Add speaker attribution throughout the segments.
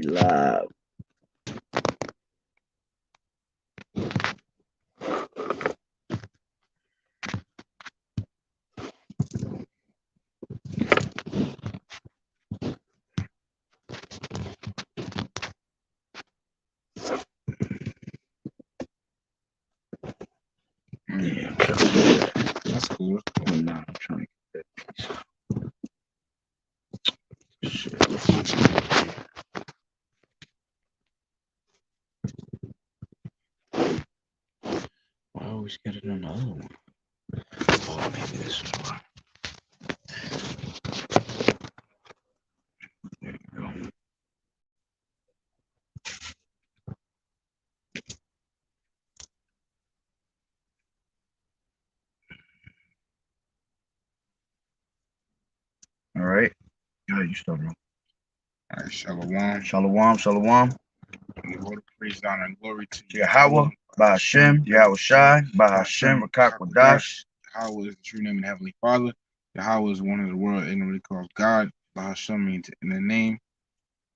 Speaker 1: live. Yeah,
Speaker 2: That's cool.
Speaker 1: I'm not trying to get that piece. Shit. I always get it on the other one. Oh, maybe this is why. There you go. All right. Yeah, you start, bro.
Speaker 2: All right, Shalom.
Speaker 1: Shalom, shalom.
Speaker 2: Give all the praise, honor, and glory to
Speaker 1: Yahawah, Bahashem, Yahweh Shai, Bahashem, Rakak Wadash.
Speaker 2: Yahweh is the true name and Heavenly Father. Yahweh is one of the world ignorantly calls God. Bahashem means in the name.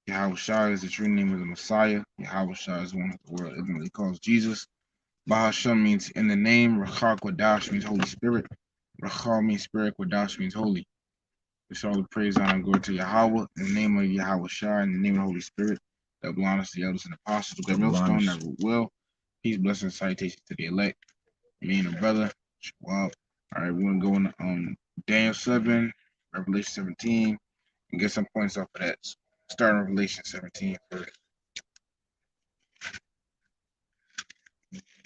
Speaker 2: Yahweh Shai is the true name of the Messiah. Yahweh Shai is one of the world ignorantly calls Jesus. Bahashem means in the name. Rakak Wadash means Holy Spirit. Rachal means Spirit. Wadash means Holy. It's all the praise, honor, and glory to Yahweh in the name of Yahweh Shai, in the name of the Holy Spirit. That belongs to the elders and apostles, the millstone that will. Peace, blessing, and salutation to the elect. Me and the brother. Wow. All right, we're gonna go in Daniel 7, Revelation 17, and get some points off of that. Starting Revelation 17 first.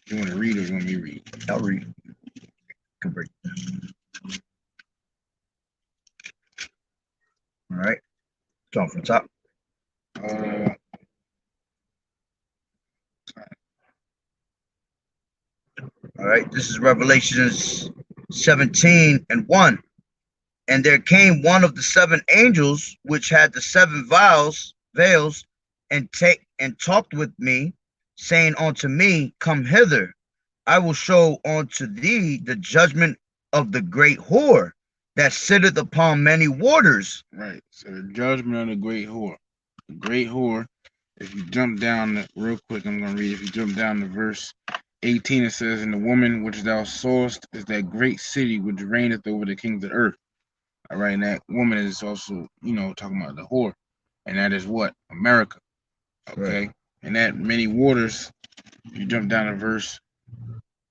Speaker 2: You want to read or you want me to read?
Speaker 1: I'll read. Can break. All right. Start from the top. All right. This is Revelations 17 and 1. And there came one of the seven angels which had the seven veils, and talked with me, saying unto me, Come hither, I will show unto thee the judgment of the great whore that sitteth upon many waters.
Speaker 2: Right. So the judgment of the great whore. The great whore. If you jump down real quick, I'm gonna read. If you jump down to verse 18, it says, And the woman which thou sawest is that great city which reigneth over the kings of the earth. All right, and that woman is also, talking about the whore, and that is what? America. Okay, right. And that many waters. You jump down to verse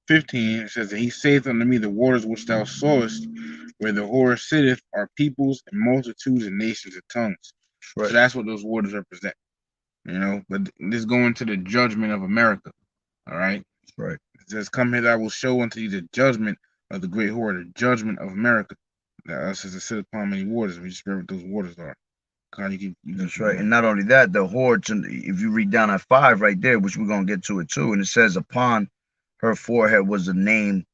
Speaker 2: 15. It says, And he saith unto me, The waters which thou sawest, where the whore sitteth, are peoples and multitudes and nations and tongues. Right. So that's what those waters represent. But this going to the judgment of America. All right.
Speaker 1: Right.
Speaker 2: It says, Come hither, I will show unto you the judgment of the great whore, the judgment of America. That says to sit upon many waters. We just read what those waters are.
Speaker 1: That's right. And not only that, the whore, if you read down at 5 right there, which we're going to get to it too, and it says, Upon her forehead was a name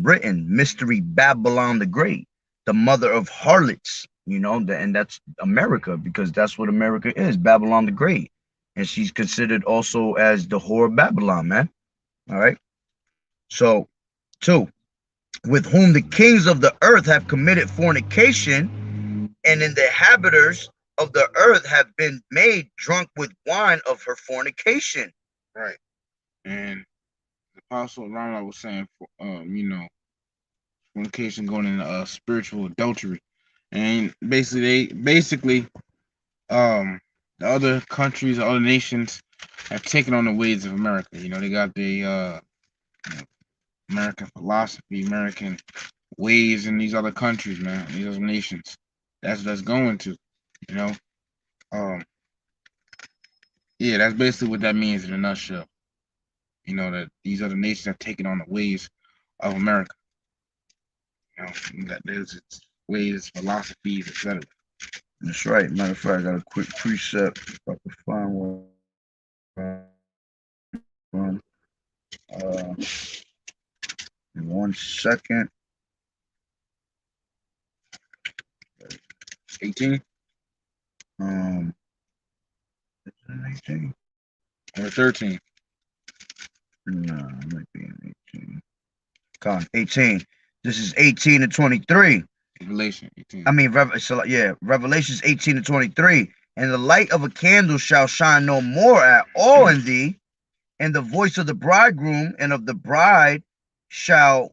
Speaker 1: written, Mystery Babylon the Great, the mother of harlots, and that's America, because that's what America is, Babylon the Great. And she's considered also as the whore of Babylon, man. All right. So, 2, with whom the kings of the earth have committed fornication, and in the inhabitants of the earth have been made drunk with wine of her fornication.
Speaker 2: Right. And the Apostle Ronald was saying, fornication going into spiritual adultery. And basically, the other countries, the other nations have taken on the ways of America. They got the American philosophy, American ways in these other countries, man, these other nations. That's what that's going to, Yeah, that's basically what that means in a nutshell. That these other nations have taken on the ways of America. That there's its ways, philosophies, etc.
Speaker 1: That's right. Matter of fact, I got a quick precept if I can find one. In 1 second.
Speaker 2: 18?
Speaker 1: 18?
Speaker 2: Or 13?
Speaker 1: No, it might be in 18. Come on, 18. This is 18 to 23.
Speaker 2: Revelation 18.
Speaker 1: I mean, Revelations 18 to 23. And the light of a candle shall shine no more at all in thee, and the voice of the bridegroom and of the bride shall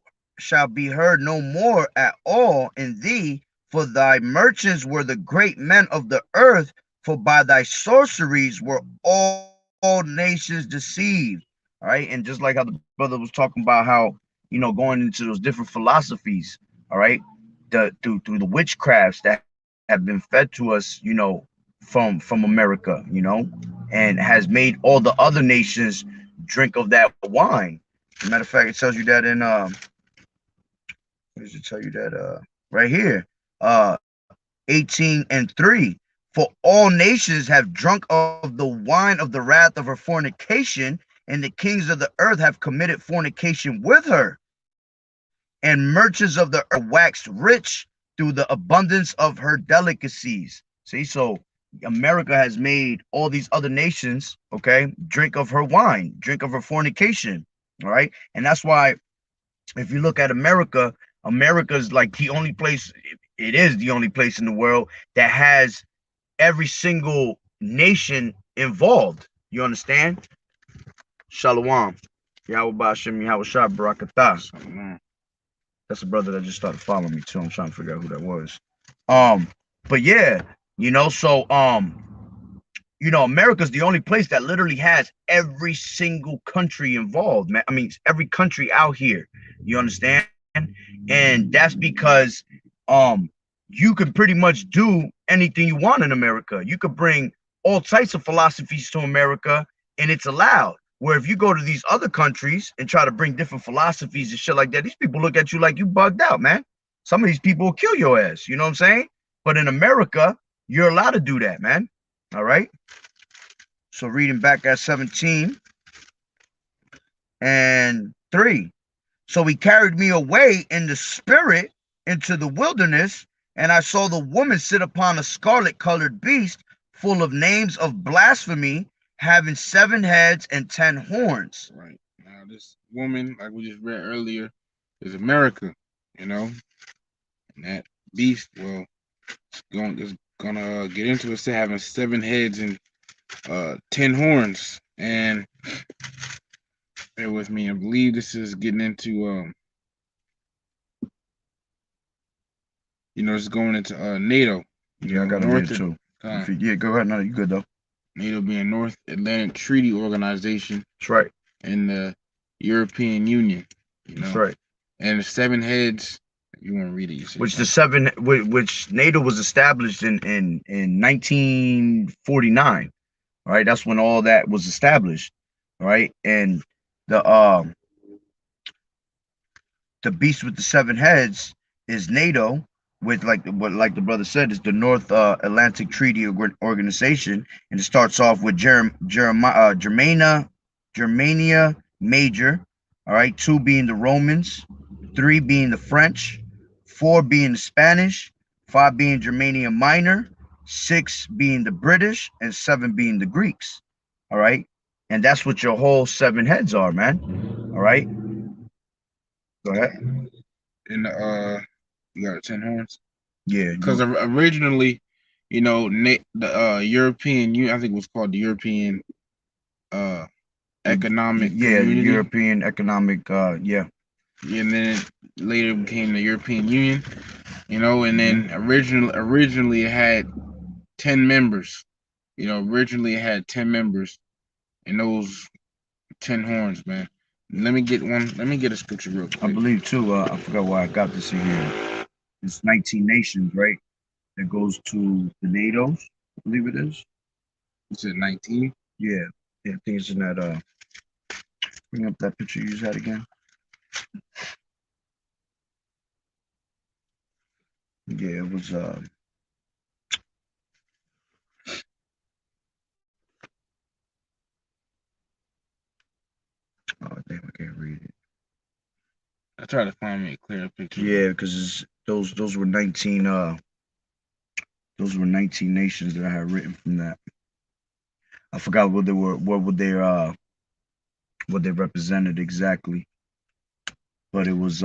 Speaker 1: be heard no more at all in thee, for thy merchants were the great men of the earth, for by thy sorceries were all nations deceived. All right, and just like how the brother was talking about how, going into those different philosophies, all right, through the witchcrafts that have been fed to us, from America, and has made all the other nations drink of that wine. As a matter of fact, it tells you that in what does it tell you that right here, 18:3. For all nations have drunk of the wine of the wrath of her fornication, and the kings of the earth have committed fornication with her, and merchants of the earth are waxed rich through the abundance of her delicacies. See, so America has made all these other nations, okay, drink of her wine, drink of her fornication. All right. And that's why, if you look at America, America's like the only place, it is the only place in the world that has every single nation involved. You understand? Shalom. Yahweh Bashem, Yahweh Shah, Barakatah.
Speaker 2: Shalom.
Speaker 1: That's a brother that just started following me too. I'm trying to figure out who that was. Um, but yeah, so America's the only place that literally has every single country involved, man. I mean, every country out here. You understand? And that's because you can pretty much do anything you want in America. You could bring all types of philosophies to America, and it's allowed. Where if you go to these other countries and try to bring different philosophies and shit like that, these people look at you like you bugged out, man. Some of these people will kill your ass. You know what I'm saying? But in America, you're allowed to do that, man. All right. So reading back at 17:3. So he carried me away in the spirit into the wilderness, and I saw the woman sit upon a scarlet colored beast, full of names of blasphemy, having 7 heads and 10 horns.
Speaker 2: Right. Now, this woman, like we just read earlier, is America, and that beast, well, it's gonna get into it, say having 7 heads and 10 horns. And bear with me, I believe this is getting into it's going into NATO.
Speaker 1: Yeah, I got them here too. Yeah, go ahead. No, you good though.
Speaker 2: NATO being North Atlantic Treaty Organization.
Speaker 1: That's right.
Speaker 2: And the European Union.
Speaker 1: That's right.
Speaker 2: And the 7 heads. You want to read it? You
Speaker 1: which which NATO was established in 1949. All right, that's when all that was established. All right, and the beast with the 7 heads is NATO, with like the brother said, is the North Atlantic Treaty Organization, and it starts off with Germania Major. All right, 2 being the Romans, 3 being the French, 4 being the Spanish, 5 being Germania Minor, 6 being the British, and 7 being the Greeks. All right, and that's what your whole 7 heads are, man. All right, go ahead.
Speaker 2: And you got 10 horns.
Speaker 1: Yeah,
Speaker 2: because originally, the European Union, I think it was called the European Economic Community.
Speaker 1: European Economic, yeah.
Speaker 2: And then it later became the European Union, and then originally it had 10 members. Originally it had 10 members, and those 10 horns, man. Let me get a scripture real quick.
Speaker 1: I believe too, I forgot why I got this in here. It's 19 nations, right? That goes to the NATO's, I believe it is.
Speaker 2: You said 19?
Speaker 1: Yeah. I think it's in that, bring up that picture you just had again. Yeah, it was oh damn, I can't read it.
Speaker 2: I try to find me a clearer picture.
Speaker 1: Yeah, because those were 19 nations that I had written from that. I forgot what they represented exactly. But it was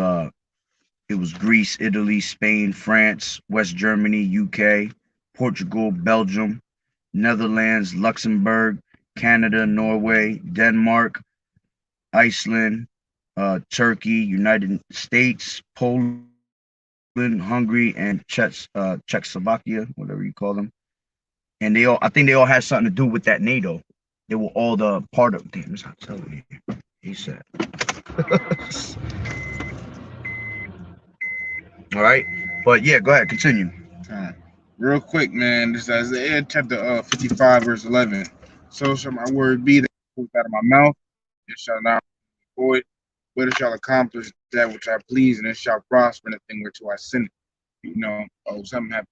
Speaker 1: It was Greece, Italy, Spain, France, West Germany, UK, Portugal, Belgium, Netherlands, Luxembourg, Canada, Norway, Denmark, Iceland, Turkey, United States, Poland, Hungary, and Czechoslovakia, whatever you call them. And I think they all had something to do with that NATO. They were all the part of. Damn, this hot tell here. He said. All right, but yeah, go ahead, continue.
Speaker 2: Time. Real quick, man. This is Isaiah chapter 55, verse 11. So shall my word be that goes out of my mouth. It shall not be void, but it shall accomplish that which I please, and it shall prosper in the thing whereto I send it. Something happened.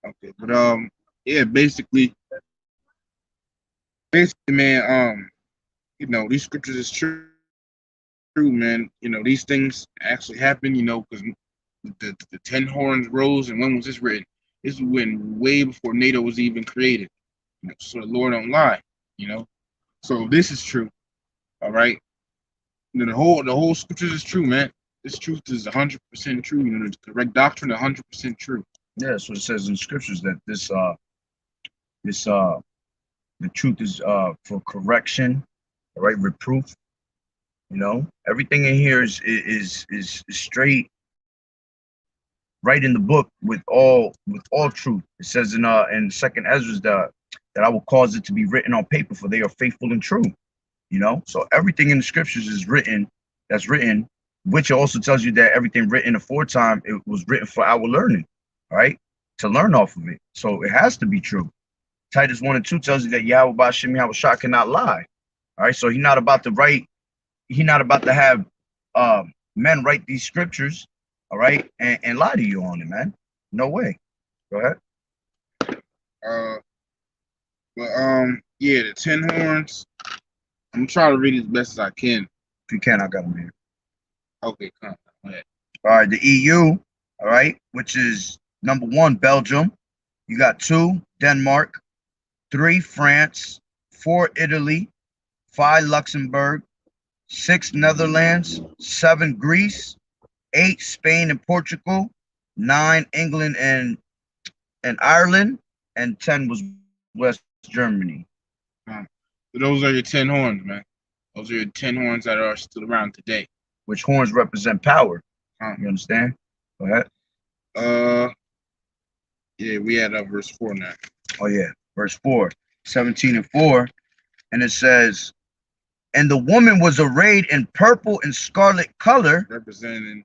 Speaker 2: Okay, but yeah, basically, man, these scriptures is true, man. These things actually happen, because the 10 horns rose, and when was this written? This was when way before NATO was even created. So the Lord don't lie, you know. So this is true, all right. The whole scriptures is true, man. This truth is 100% true. The correct doctrine, 100% true.
Speaker 1: Yeah, so it says in scriptures that this the truth is for correction, all right, reproof. Everything in here is straight right in the book with all truth. It says in second Ezra's that I will cause it to be written on paper, for they are faithful and true. So everything in the scriptures is written, that's written, which also tells you that everything written aforetime, it was written for our learning, right? To learn off of it. So it has to be true. Titus 1 and 2 tells you that Yahweh Bashim Yahushua cannot lie. All right. So he's not about to have men write these scriptures, all right, and lie to you on it, man. No way. Go ahead.
Speaker 2: Uh, yeah, the 10 horns. I'm trying to read it as best as I can.
Speaker 1: If you can, I got them here.
Speaker 2: Okay, come on. Go ahead.
Speaker 1: All right, the EU, all right, which is number 1, Belgium. You got 2, Denmark. 3, France. 4, Italy. 5, Luxembourg. 6, Netherlands. 7, Greece. 8, Spain and Portugal. 9, England and Ireland. And 10 was West Germany.
Speaker 2: So those are your 10 horns, man. Those are your 10 horns that are still around today.
Speaker 1: Which horns represent power. You understand? Go ahead.
Speaker 2: Yeah, we had verse 4 now.
Speaker 1: Oh yeah, verse 4, 17 and 4, and it says, and the woman was arrayed in purple and scarlet color,
Speaker 2: representing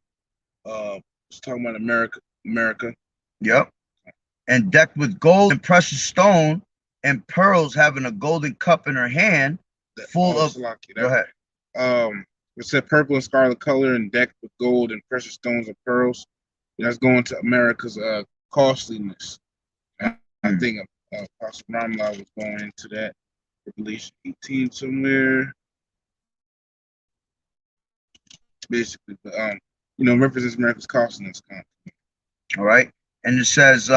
Speaker 2: it's talking about America.
Speaker 1: Yep. And decked with gold and precious stone and pearls, having a golden cup in her hand, full of. Go ahead.
Speaker 2: It said purple and scarlet color and decked with gold and precious stones and pearls. That's going to America's costliness. I think Apostle Ramla was going into that. Revelation 18 somewhere. Basically, but represents America's costliness.
Speaker 1: All right. And it says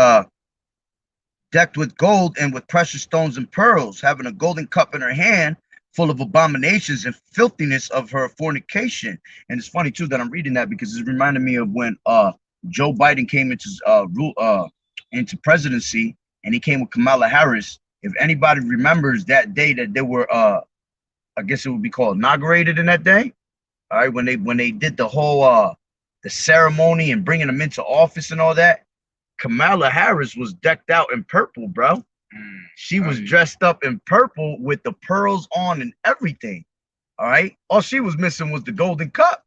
Speaker 1: decked with gold and with precious stones and pearls, having a golden cup in her hand, full of abominations and filthiness of her fornication. And it's funny too that I'm reading that because it reminded me of when Joe Biden came into presidency, and he came with Kamala Harris. If anybody remembers that day that they were I guess it would be called inaugurated in that day. All right, when they did the whole the ceremony and bringing them into office and all that, Kamala Harris was decked out in purple, bro. She was dressed up in purple with the pearls on and everything. All right. All she was missing was the golden cup.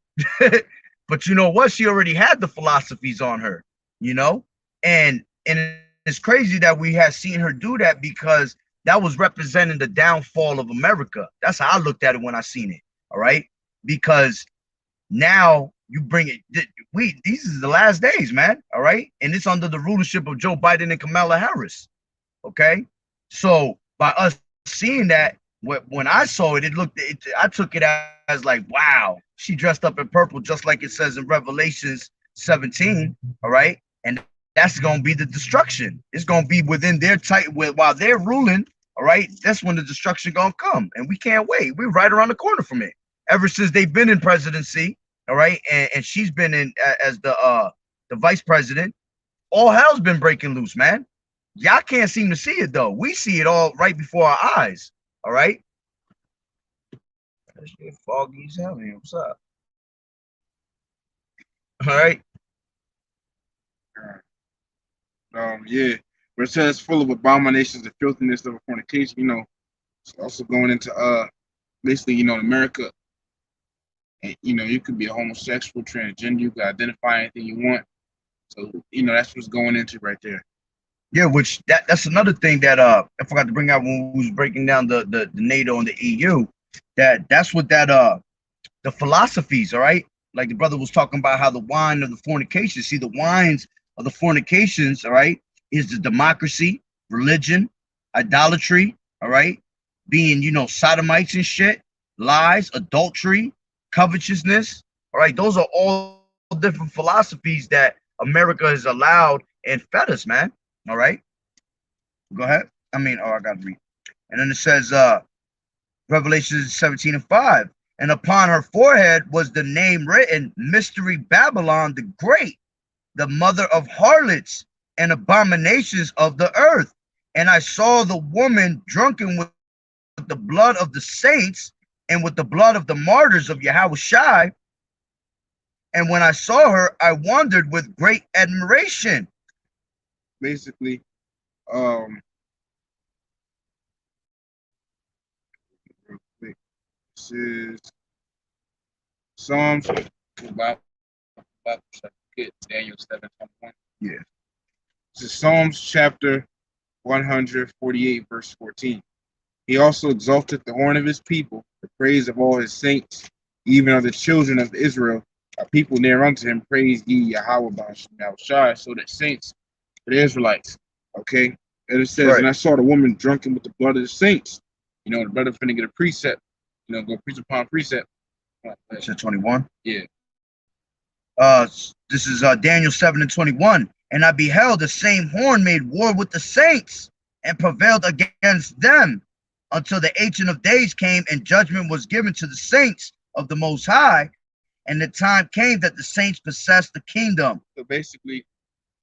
Speaker 1: But you know what? She already had the philosophies on her, and it's crazy that we had seen her do that, because that was representing the downfall of America. That's how I looked at it when I seen it. All right. Because now you bring it. These is the last days, man. All right. And it's under the rulership of Joe Biden and Kamala Harris. Okay. So by us seeing that, when I saw it, I took it as like, wow, she dressed up in purple, just like it says in Revelations 17. All right. And that's going to be the destruction. It's going to be within their while they're ruling. All right. That's when the destruction going to come. And we can't wait. We're right around the corner from it. ever since they've been in presidency, all right, and she's been in as the vice president. All hell's been breaking loose, man. Y'all can't seem to see it though. We see it all right before our eyes. All right. That shit foggy as hell, man. What's up? All right.
Speaker 2: Yeah, but it says full of abominations and filthiness of fornication. It's also going into basically, America, and you could be a homosexual, transgender, you could identify anything you want. So that's what's going into right there.
Speaker 1: Yeah, which that's another thing that I forgot to bring out when we was breaking down the NATO and the EU. That's what the philosophies, all right? Like the brother was talking about how the wine of the fornication, see the wines of the fornications, all right, is the democracy, religion, idolatry, all right, being, sodomites and shit, lies, adultery, covetousness, all right, those are all different philosophies that America has allowed and fed us, man, all right? Go ahead. I got to read. And then it says, Revelation 17:5. And upon her forehead was the name written, Mystery Babylon the Great, the mother of harlots and abominations of the earth. And I saw the woman drunken with the blood of the saints and with the blood of the martyrs of Yahawashi. And when I saw her, I wondered with great admiration.
Speaker 2: Basically, real quick, this is Psalms. Daniel 7:21.
Speaker 1: Yeah.
Speaker 2: This is Psalms chapter 148, verse 14. He also exalted the horn of his people, the praise of all his saints, even of the children of Israel. A people near unto him, praise ye Yahweh Yahawashi. So that saints, the Israelites, okay? And it says,
Speaker 1: Right.
Speaker 2: And I saw the woman drunken with the blood of the saints. The brother finna get a precept, go precept upon precept.
Speaker 1: That's 21.
Speaker 2: Yeah.
Speaker 1: This is Daniel 7:21. And I beheld the same horn made war with the saints and prevailed against them until the Ancient of Days came and judgment was given to the saints of the Most High. And the time came that the saints possessed the kingdom.
Speaker 2: So basically,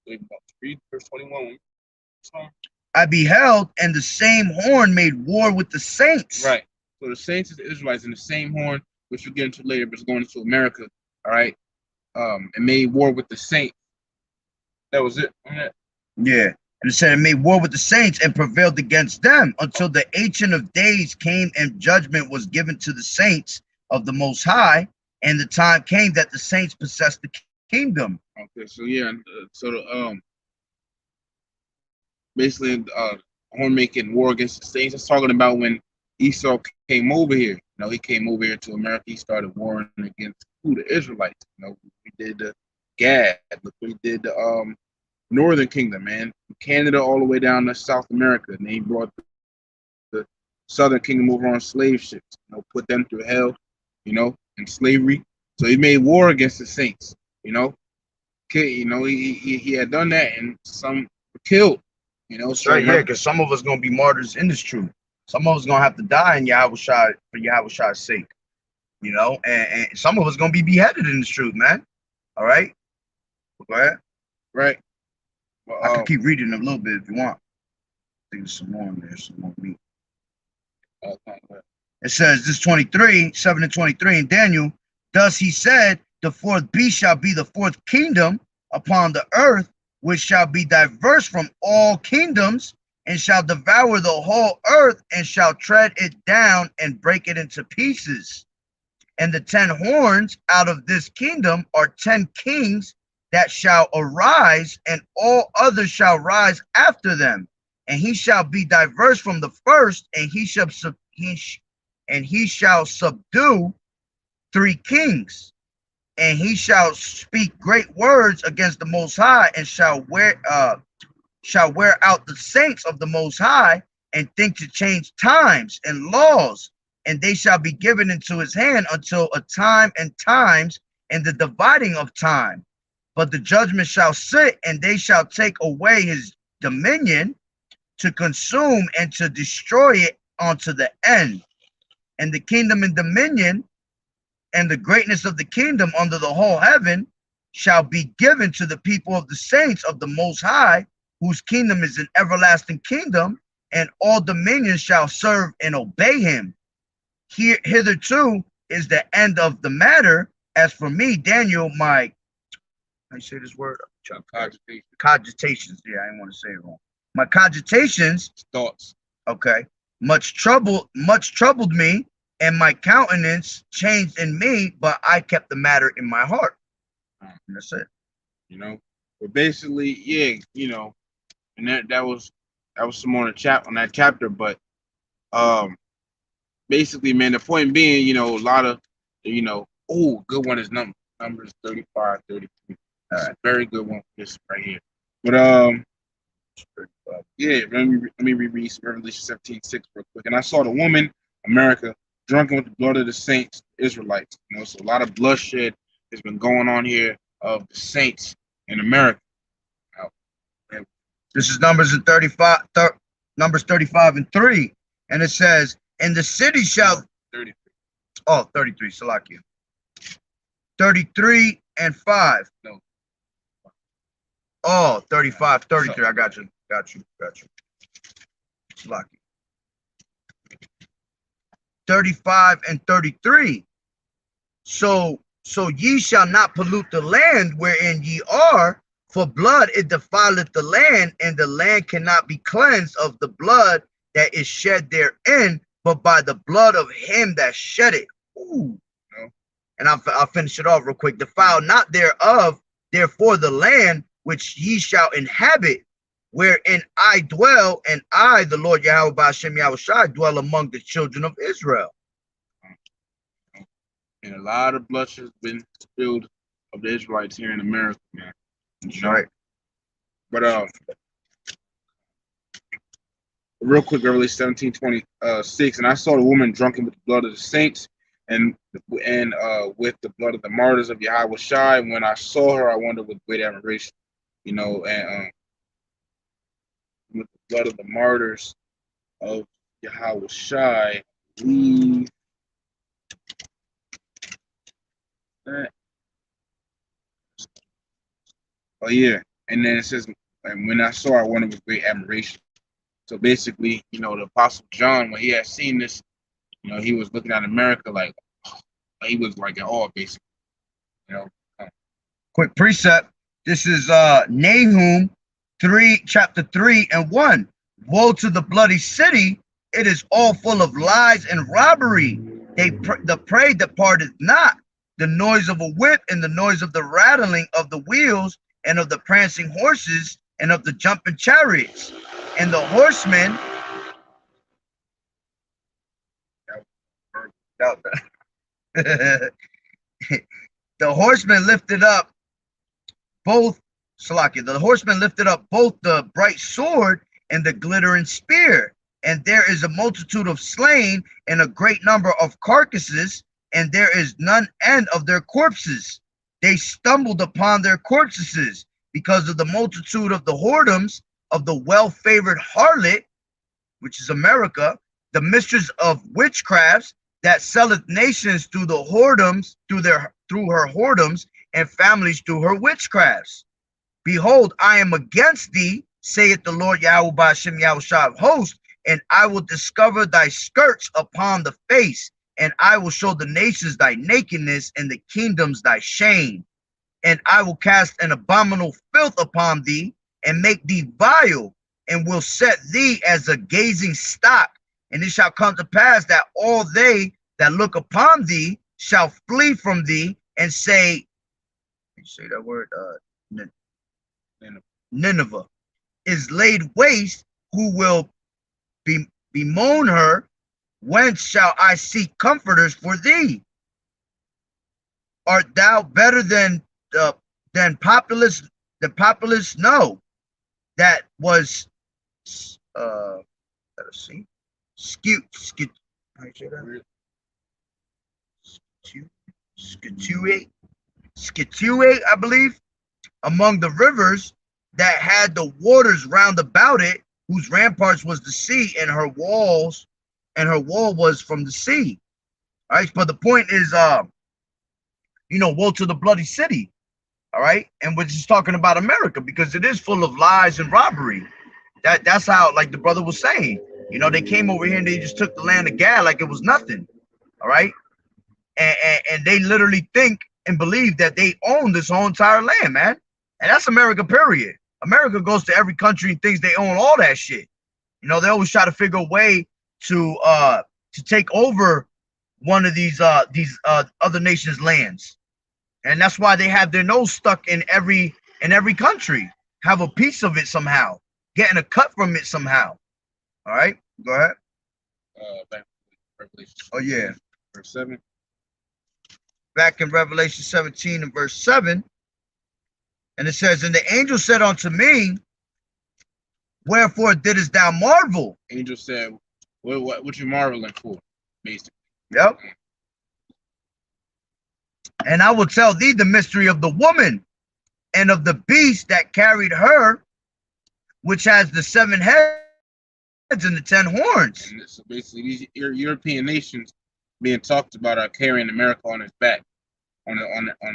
Speaker 2: read verse 21.
Speaker 1: I beheld, and the same horn made war with the saints.
Speaker 2: Right. So the saints is the Israelites, and the same horn, which we'll get into later, but it's going into America. All right. And made war with the saints. That was it.
Speaker 1: Yeah. And it said it made war with the saints and prevailed against them until the Ancient of Days came and judgment was given to the saints of the Most High. And the time came that the saints possessed the kingdom.
Speaker 2: Okay, so yeah, so the basically horn making war against the saints. It's talking about when Esau came over here. He came over here to America. He started warring against the Israelites. We did the Gad. Look what he did the Northern Kingdom, man, from Canada all the way down to South America. And he brought the Southern Kingdom over on slave ships. Put them through hell. In slavery. So he made war against the saints, Okay, he had done that and some were killed,
Speaker 1: That's right, yeah, because some of us gonna be martyrs in this truth. Some of us gonna have to die in Yahawashi for Yahawashi's sake. And some of us gonna be beheaded in this truth, man. All right? Go ahead.
Speaker 2: Right.
Speaker 1: Well, I can keep reading a little bit if you want. I think there's some more in there, some more meat. It says this 23, 7 and 23 in Daniel, thus he said, the fourth beast shall be the fourth kingdom upon the earth, which shall be diverse from all kingdoms, and shall devour the whole earth, and shall tread it down and break it into pieces. And the 10 horns out of this kingdom are 10 kings that shall arise, and all others shall rise after them. And he shall be diverse from the first, and he shall subdue 3 kings, and he shall speak great words against the Most High, and shall wear out the saints of the Most High, and think to change times and laws, and they shall be given into his hand until a time and times and the dividing of time. But the judgment shall sit, and they shall take away his dominion to consume and to destroy it unto the end. And the kingdom and dominion and the greatness of the kingdom under the whole heaven shall be given to the people of the saints of the Most High, whose kingdom is an everlasting kingdom, and all dominions shall serve and obey him. Here, hitherto is the end of the matter. As for me, Daniel, my, I say this word, cogitations. Yeah, I didn't want to say it wrong. My cogitations,
Speaker 2: thoughts.
Speaker 1: Okay, much troubled me, and my countenance changed in me, but I kept the matter in my heart. And that's it.
Speaker 2: You know, but basically, yeah, you know, and that was some on that chapter, but basically, man, the point being, you know, a lot of, you know, good one is numbers 35, 33. That's a very good one. This right here. But yeah, let me reread Revelation 17:6 real quick. And I saw the woman, America, drunken with the blood of the saints, Israelites. You know, so a lot of bloodshed has been going on here of the saints in America.
Speaker 1: This is Numbers 35, Numbers 35 and 3, and it says, "And the city shall."
Speaker 2: 33.
Speaker 1: Oh, 33. Salakia. 33 and 5.
Speaker 2: No.
Speaker 1: Oh, 35, 33. I got you. Salakia. 35 and 33. So ye shall not pollute the land wherein ye are, for blood it defileth the land, and the land cannot be cleansed of the blood that is shed therein, but by the blood of him that shed it. Ooh. And I'll finish it off real quick. Defile not thereof, therefore the land which ye shall inhabit, wherein I dwell, and I, the Lord Yahweh Ba'ashem Yahushai, dwell among the children of Israel.
Speaker 2: And a lot of blood has been spilled of the Israelites here in America, man.
Speaker 1: Right.
Speaker 2: But real quick, Revelation 17:26, and I saw the woman drunken with the blood of the saints and with the blood of the martyrs of YAHAWAH'S. And when I saw her, I wondered with great admiration, you know, and with the blood of the martyrs of YAHAWAH'S, we oh yeah, and then it says, and when I saw, I wondered with great admiration. So basically, you know, the Apostle John, when he had seen this, you know, he was looking at America like he was like in awe, basically. You know.
Speaker 1: Quick precept. This is Nahum 3, chapter 3 and 1. Woe to the bloody city! It is all full of lies and robbery. The prey departed not. The noise of a whip and the noise of the rattling of the wheels and of the prancing horses and of the jumping chariots. And the horsemen. The horsemen lifted up both, Salakia, the horsemen lifted up both the bright sword and the glittering spear. And there is a multitude of slain and a great number of carcasses, and there is none end of their corpses. They stumbled upon their corpses because of the multitude of the whoredoms of the well-favored harlot, which is America, the mistress of witchcrafts, that selleth nations through the whoredoms, through her whoredoms, and families through her witchcrafts. Behold, I am against thee, saith the Lord Yahweh Ba'ashem Yahushai of hosts, and I will discover thy skirts upon the face, and I will show the nations thy nakedness, and the kingdoms thy shame. And I will cast an abominable filth upon thee, and make thee vile, and will set thee as a gazing stock. And it shall come to pass that all they that look upon thee shall flee from thee, and say that word, Nineveh is laid waste, who will bemoan her. Whence shall I seek comforters for thee? Art thou better than populace? The populace? No, that was let's see, Skituate, I believe, among the rivers that had the waters round about it, whose ramparts was the sea, and her wall was from the sea. All right, but the point is, woe to the bloody city. All right. And we're just talking about America because it is full of lies and robbery. That's how, like the brother was saying, they came over here and they just took the land of Gad like it was nothing. All right. And they literally think and believe that they own this whole entire land, man. And that's America, period. America goes to every country and thinks they own all that shit. They always try to figure a way to take over one of these other nations' lands. And that's why they have their nose stuck in every country, have a piece of it somehow, getting a cut from it somehow. All right, go ahead.
Speaker 2: Back to Revelation.
Speaker 1: Oh yeah,
Speaker 2: verse 7.
Speaker 1: Back in Revelation 17 and verse 7, and it says, "And the angel said unto me, Wherefore didst thou marvel?"
Speaker 2: Angel said, "What you marveling for?" Basically.
Speaker 1: Yep. "And I will tell thee the mystery of the woman and of the beast that carried her, which has the 7 heads and the 10 horns."
Speaker 2: And so basically, these European nations being talked about are carrying America on his back, on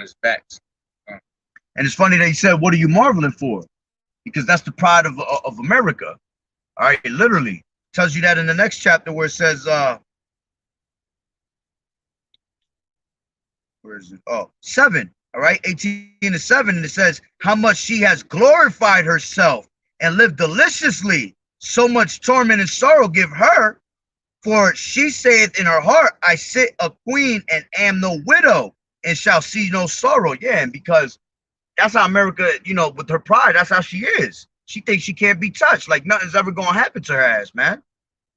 Speaker 2: his backs.
Speaker 1: And it's funny that he said, "What are you marveling for?" Because that's the pride of America. All right, it literally tells you that in the next chapter where it says, where is it? Oh, 7. All right, 18 to 7, and it says, "How much she has glorified herself and lived deliciously, so much torment and sorrow give her. For she saith in her heart, I sit a queen and am no widow, and shall see no sorrow." Yeah, and because that's how America, with her pride, that's how she is. She thinks she can't be touched, like nothing's ever going to happen to her ass, man.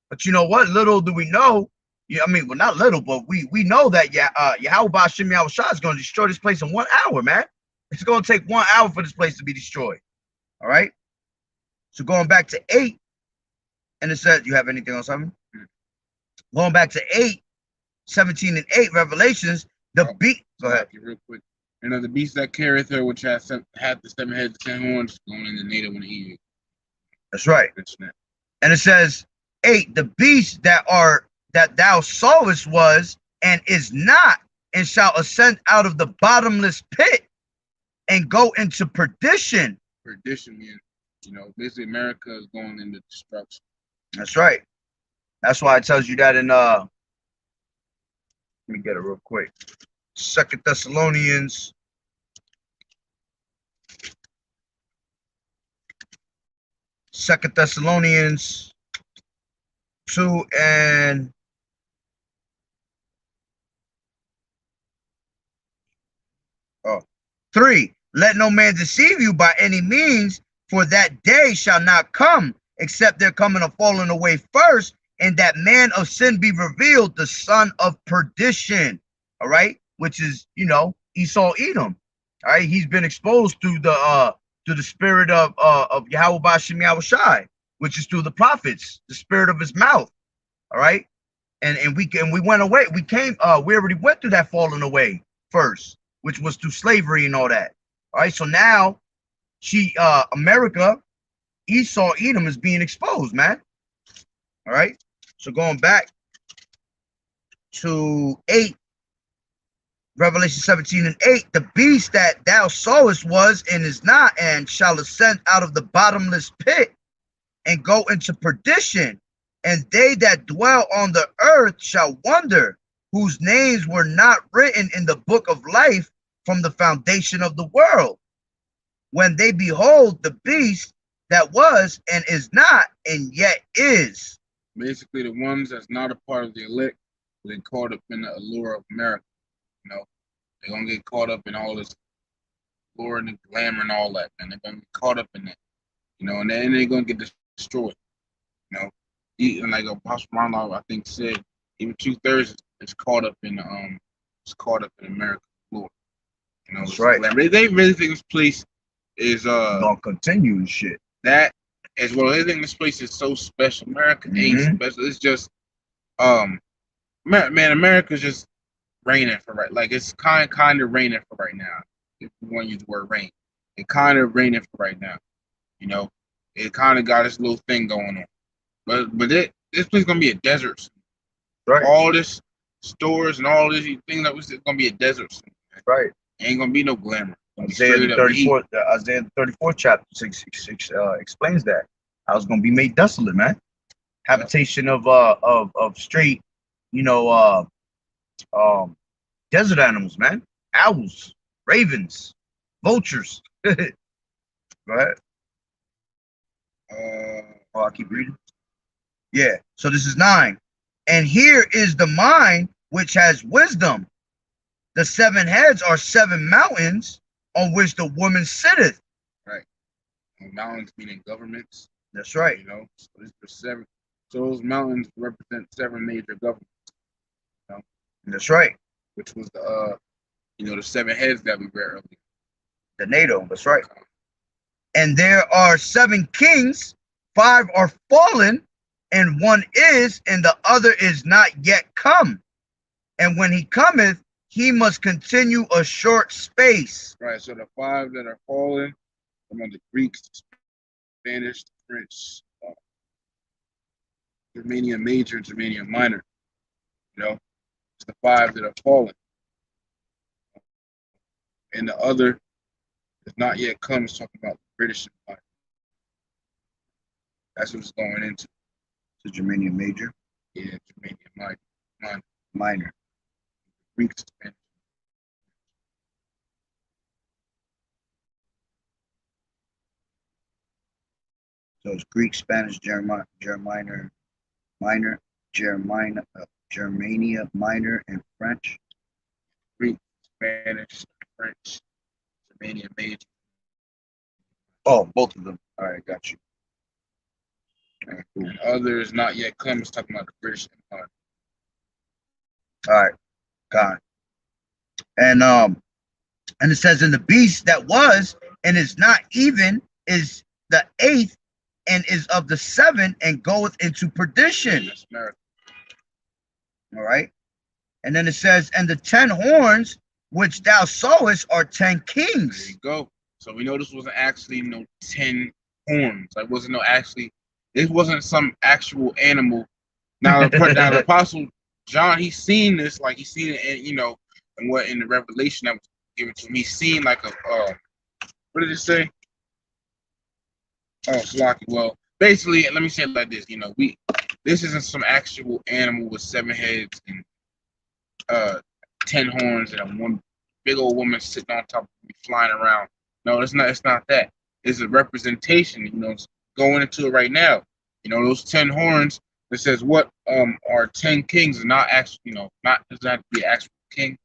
Speaker 1: But you know what? Little do we know. Yeah, I mean, well, not little, but we know that YAHAWAH'S is going to destroy this place in 1 hour, man. It's going to take 1 hour for this place to be destroyed. All right. So going back to 8, and it says, you have anything else, Simon? Going back to 8, 17 and 8, Revelations, the beast. Go ahead.
Speaker 2: Real quick. And of the beast that carrieth her, which had the 7 heads and 10 horns, going in the native and Egypt.
Speaker 1: That's right. And it says, 8, the beast that thou sawest was and is not, and shall ascend out of the bottomless pit and go into perdition.
Speaker 2: Perdition means, basically America is going into destruction.
Speaker 1: That's right. That's why it tells you that in let me get it real quick. 2 Thessalonians 2 and 3. "Let no man deceive you by any means, for that day shall not come, except there come in a falling away first, and that man of sin be revealed, the son of perdition." All right, which is Esau Edom. All right, he's been exposed through the spirit of YAHAWAH'S, which is through the prophets, the spirit of his mouth. All right, and we went away. We already went through that falling away first, which was through slavery and all that. All right, so now America, Esau Edom is being exposed, man. All right, so going back to 8, Revelation 17 and 8, "The beast that thou sawest was and is not, and shall ascend out of the bottomless pit and go into perdition. And they that dwell on the earth shall wonder, whose names were not written in the book of life from the foundation of the world, when they behold the beast that was and is not and yet is."
Speaker 2: Basically, the ones that's not a part of the elect, they caught up in the allure of America. They're going to get caught up in all this glory and glamour and all that, and they're going to get caught up in it, and then they're going to get destroyed, And like Apostle Marlon, I think, said, even 2/3 is caught up in America's glory.
Speaker 1: That's right.
Speaker 2: They really think this place is
Speaker 1: gonna continue and shit.
Speaker 2: That as well. They think this place is so special. America ain't special. It's just America's just raining for right. Like it's kind of raining for right now. If you want to use the word rain, it kind of raining for right now. It kind of got this little thing going on. But this place is gonna be a desert.
Speaker 1: Right.
Speaker 2: All this stores and all these things that was gonna be a desert.
Speaker 1: Right.
Speaker 2: Ain't gonna be no glamour. Gonna be
Speaker 1: Isaiah the
Speaker 2: straight up heat.
Speaker 1: 34th chapter 6 explains that. I was gonna be made desolate, man.
Speaker 2: Yeah.
Speaker 1: Habitation of straight, you know, desert animals, man. Owls, ravens, vultures. Go ahead. Oh, I keep reading. Yeah. So this is 9. And here is the mind which has wisdom. The 7 heads are 7 mountains on which the woman sitteth.
Speaker 2: Right. Mountains meaning governments.
Speaker 1: That's right.
Speaker 2: You know, so this for 7. So those mountains represent 7 major governments. You know?
Speaker 1: That's right.
Speaker 2: Which was the the 7 heads that we read earlier.
Speaker 1: The NATO. That's right. And there are 7 kings, 5 are fallen, and 1 is, and the other is not yet come. And when he cometh, he must continue a short space.
Speaker 2: Right. So the 5 that are fallen, among the Greeks, Spanish, French, Germania Major, Germania Minor. You know, it's the 5 that are fallen, and the other is not yet come. It's talking about the British Empire. That's what it's going into.
Speaker 1: The Germania Major.
Speaker 2: Yeah, Germania
Speaker 1: Minor.
Speaker 2: Greeks, Spanish.
Speaker 1: So it's Greek, Spanish, Germania Minor, Germania Minor, and French.
Speaker 2: Greek, Spanish, French, Germania Major.
Speaker 1: Oh, both of them. All right, got you.
Speaker 2: All right, cool. And others not yet come. It's talking about the British Empire.
Speaker 1: All right, got it. And it says, in the beast that was and is not even is the 8th and is of the 7 and goeth into perdition.
Speaker 2: That's America.
Speaker 1: All right. And then it says, and the 10 horns which thou sawest are 10 kings.
Speaker 2: There you go. So we know this wasn't actually 10 horns. Like wasn't it wasn't some actual animal. Now the apostle John, he's seen this, like he's seen it in the revelation that was given to him. He's seen like a what did it say? Oh, Slocky. Well, basically, let me say it like this. This isn't some actual animal with 7 heads and 10 horns and one big old woman sitting on top of me flying around. No, it's not. It's not that. It's a representation. It's going into it right now. Those 10 horns. It says what are 10 kings and not actually. Not does not be an actual king.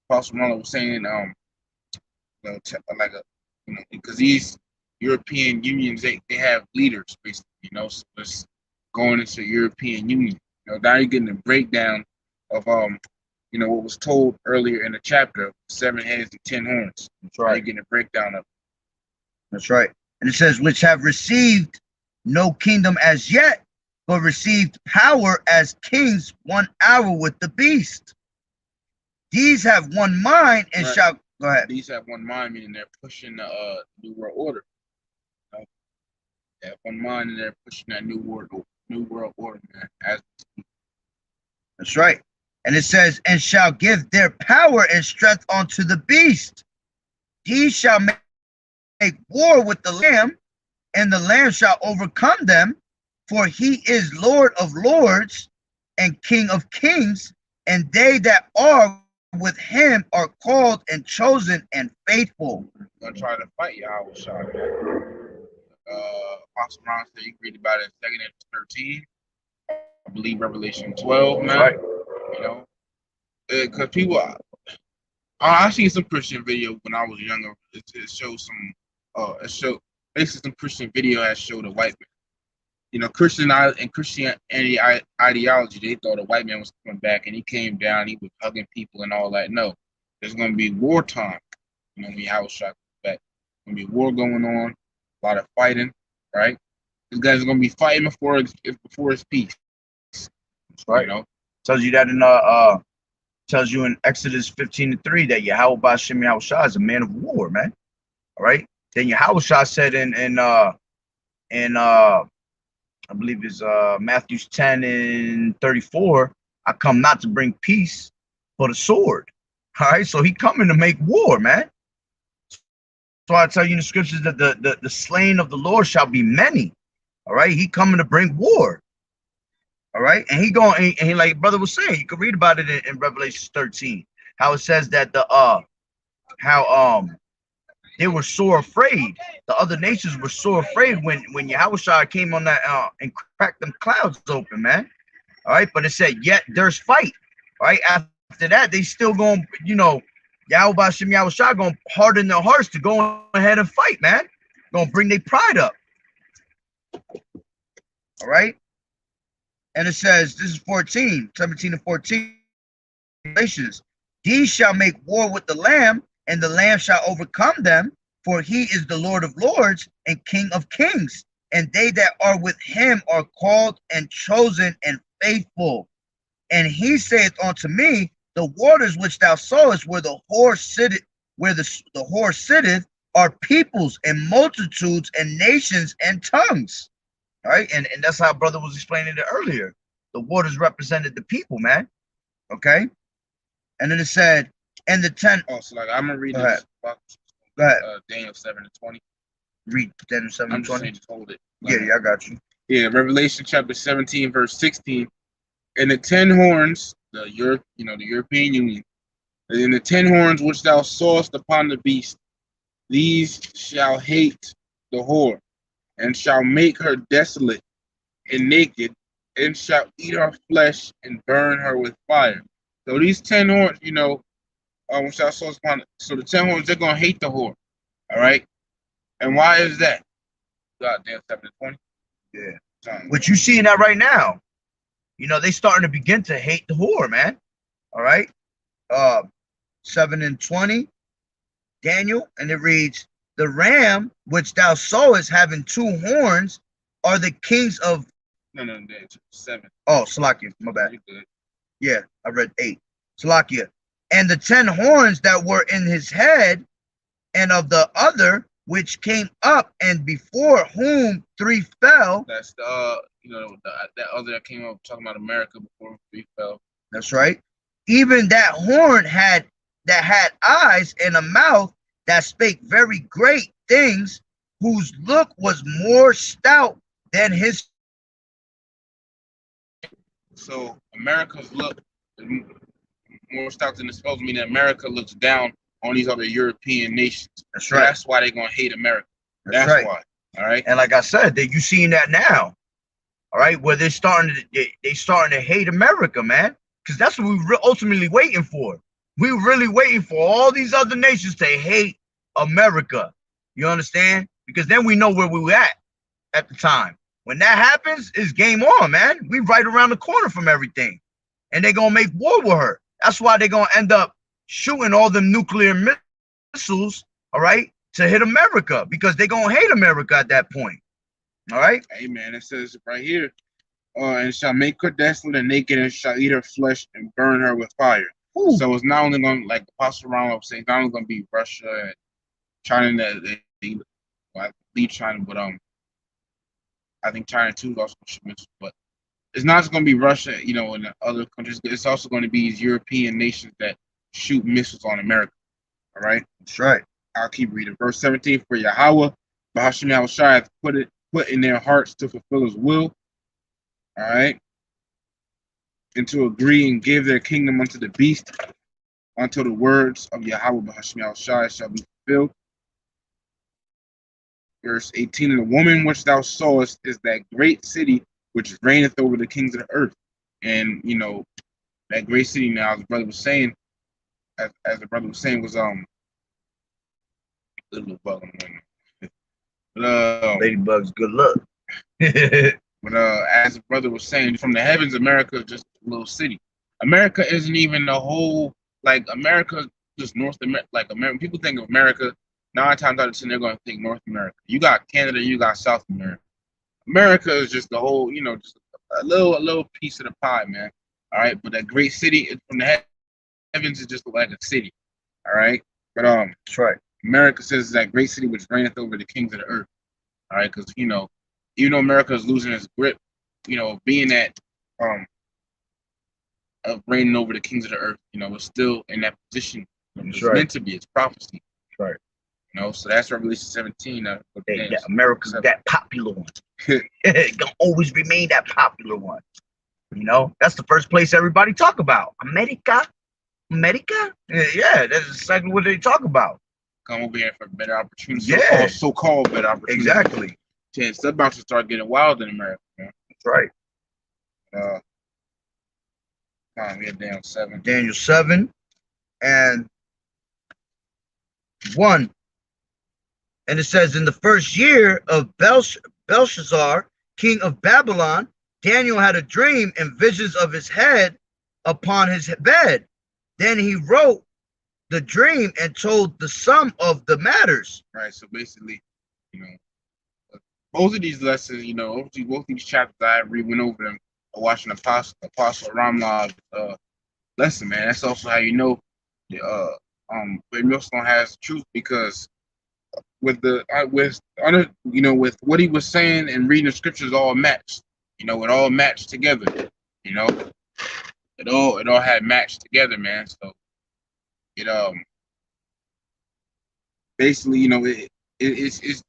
Speaker 2: Apostle Ronald was saying because these European unions they have leaders basically. So it's going into European Union. Now you're getting a breakdown of what was told earlier in the chapter, 7 heads and 10 horns.
Speaker 1: That's right.
Speaker 2: Now you're getting a breakdown of it.
Speaker 1: That's right. And it says, which have received no kingdom as yet, but received power as kings 1 hour with the beast. These have one mind and
Speaker 2: right.
Speaker 1: shall go ahead.
Speaker 2: These have one mind, meaning they're pushing the New World Order. They have one mind and they're pushing that New World Order, man.
Speaker 1: That's right. And it says, and shall give their power and strength unto the beast. He shall make war with the Lamb, and the Lamb shall overcome them, for he is Lord of lords and King of kings, and they that are with him are called and chosen and faithful.
Speaker 2: Gonna try to fight Yahawah. Apostle Ron said you can read about it in 2 13. I believe Revelation 12, man.
Speaker 1: Right.
Speaker 2: Because people, I seen some Christian video when I was younger. It shows basically some Christian video has showed a white man. Christianity ideology, they thought a white man was coming back and he came down, he was hugging people and all that. No, there's going to be wartime. When Yahawah comes back, there's going to be war going on, a lot of fighting, right? These guys are going to be fighting before it's peace.
Speaker 1: That's right. Tells you that tells you in Exodus 15:3 that Yahawah Ba'Shem Yahushua is a man of war, man. All right. Then Yahushua said in I believe it's Matthew 10:34, I come not to bring peace, but a sword. All right, so he coming to make war, man. So I tell you in the scriptures that the slain of the Lord shall be many. All right, he coming to bring war. All right, and he going and he like brother was saying, you can read about it in Revelation 13, how it says that the how they were so afraid. The other nations were so afraid when Yahushua came on that and cracked them clouds open, man. All right, but it said yet there's fight. All right, after that they still going, Yahweh Shem Yahushua going to harden their hearts to go ahead and fight, man. Going to bring their pride up. All right. And it says, this is 14, 17 and 14. These shall make war with the Lamb, and the Lamb shall overcome them, for he is the Lord of lords and King of kings. And they that are with him are called and chosen and faithful. And he saith unto me, the waters which thou sawest where the whore sitteth, where the whore sitteth, are peoples and multitudes and nations and tongues. All right, and that's how brother was explaining it earlier. The waters represented the people, man. Okay, and then it said, and the 10.
Speaker 2: Oh, so like I'm gonna read this.
Speaker 1: Go ahead.
Speaker 2: Daniel 7:20.
Speaker 1: Read Daniel 7:20.
Speaker 2: I'm just saying, just hold it.
Speaker 1: Yeah, I got you.
Speaker 2: Yeah, Revelation chapter 17, verse 16. And the 10 horns, the European Union, and the 10 horns which thou sawest upon the beast, these shall hate the whore, and shall make her desolate and naked, and shall eat her flesh and burn her with fire. So these 10 horns, which thou sawest upon it. So the 10 horns, they're gonna hate the whore. All right. And why is that? God damn, 7:20.
Speaker 1: Yeah. What you seeing that right now? They starting to begin to hate the whore, man. All right. 7:20, Daniel, and it reads, the ram which thou sawest having 2 horns are the kings of.
Speaker 2: No, 7.
Speaker 1: Oh, Salakia, my bad. Yeah, I read 8. Salakia. And the 10 horns that were in his head, and of the other which came up, and before whom 3 fell.
Speaker 2: That's the that other that came up talking about America before 3 fell.
Speaker 1: That's right. Even that horn had eyes and a mouth that spake very great things, whose look was more stout than his.
Speaker 2: So America's look is more stout than it's supposed to mean that America looks down on these other European nations.
Speaker 1: That's right.
Speaker 2: That's why they're gonna hate America. That's
Speaker 1: right.
Speaker 2: Why. All right.
Speaker 1: And like I said, you seeing that now. All right, where they're starting to hate America, man, because that's what we're ultimately waiting for. We're really waiting for all these other nations to hate America. You understand? Because then we know where we were at the time. When that happens, it's game on, man. We right around the corner from everything, and they're gonna make war with her. That's why they're gonna end up shooting all them nuclear missiles, all right, to hit America, because they're gonna hate America at that point. All right.
Speaker 2: Amen. It says right here, and shall make her desolate and naked, and shall eat her flesh and burn her with fire. Ooh. So it's not only going to, like Apostle Ron was saying, not only going to be Russia and China I believe China, but I think China too is also missiles. But it's not just going to be Russia, and the other countries. It's also going to be these European nations that shoot missiles on America. All right.
Speaker 1: That's right.
Speaker 2: I'll keep reading. Verse 17. For Yahweh, Bahashim Yahushua hath put in their hearts to fulfill his will, all right, and to agree and give their kingdom unto the beast, until the words of Yahweh Bahashim Yahushua shall be fulfilled. Verse 18, and the woman which thou sawest is that great city which reigneth over the kings of the earth. And that great city now, as the brother was saying, was little bug on the window.
Speaker 1: Ladybugs, good luck.
Speaker 2: But as the brother was saying, from the heavens, America is just a little city. America isn't even the whole, like America, just North America. Like America, people think of America, 9 times out of 10, they're going to think North America. You got Canada, you got South America. America is just the whole, just a little piece of the pie, man. All right, but that great city from the heavens is just like a city. All right, but
Speaker 1: that's right.
Speaker 2: America says that great city which reigneth over the kings of the earth. All right, because even though America is losing its grip, being that of reigning over the kings of the earth, it's still in that position
Speaker 1: That's
Speaker 2: It's
Speaker 1: right.
Speaker 2: meant to be. It's prophecy.
Speaker 1: That's right.
Speaker 2: So that's Revelation 17.
Speaker 1: Hey, that America's that popular one. Gonna always remain that popular one. That's the first place everybody talk about. America. America? Yeah, that's exactly what they talk about.
Speaker 2: Come over here for better opportunities.
Speaker 1: Yeah.
Speaker 2: So-called better opportunities.
Speaker 1: Exactly.
Speaker 2: It's about to start getting wild in America, man.
Speaker 1: That's right.
Speaker 2: We have Daniel 7.
Speaker 1: Daniel 7 and 1. And it says, in the first year of Belshazzar, king of Babylon, Daniel had a dream and visions of his head upon his bed. Then he wrote the dream and told the sum of the matters.
Speaker 2: Right. So basically, both of these lessons, both these chapters, I went over them watching Apostle Ramlah's lesson, man. That's also how you know the Muslim has truth, because with what he was saying and reading the scriptures all matched. It all matched together. It all had matched together, man. So it basically, it's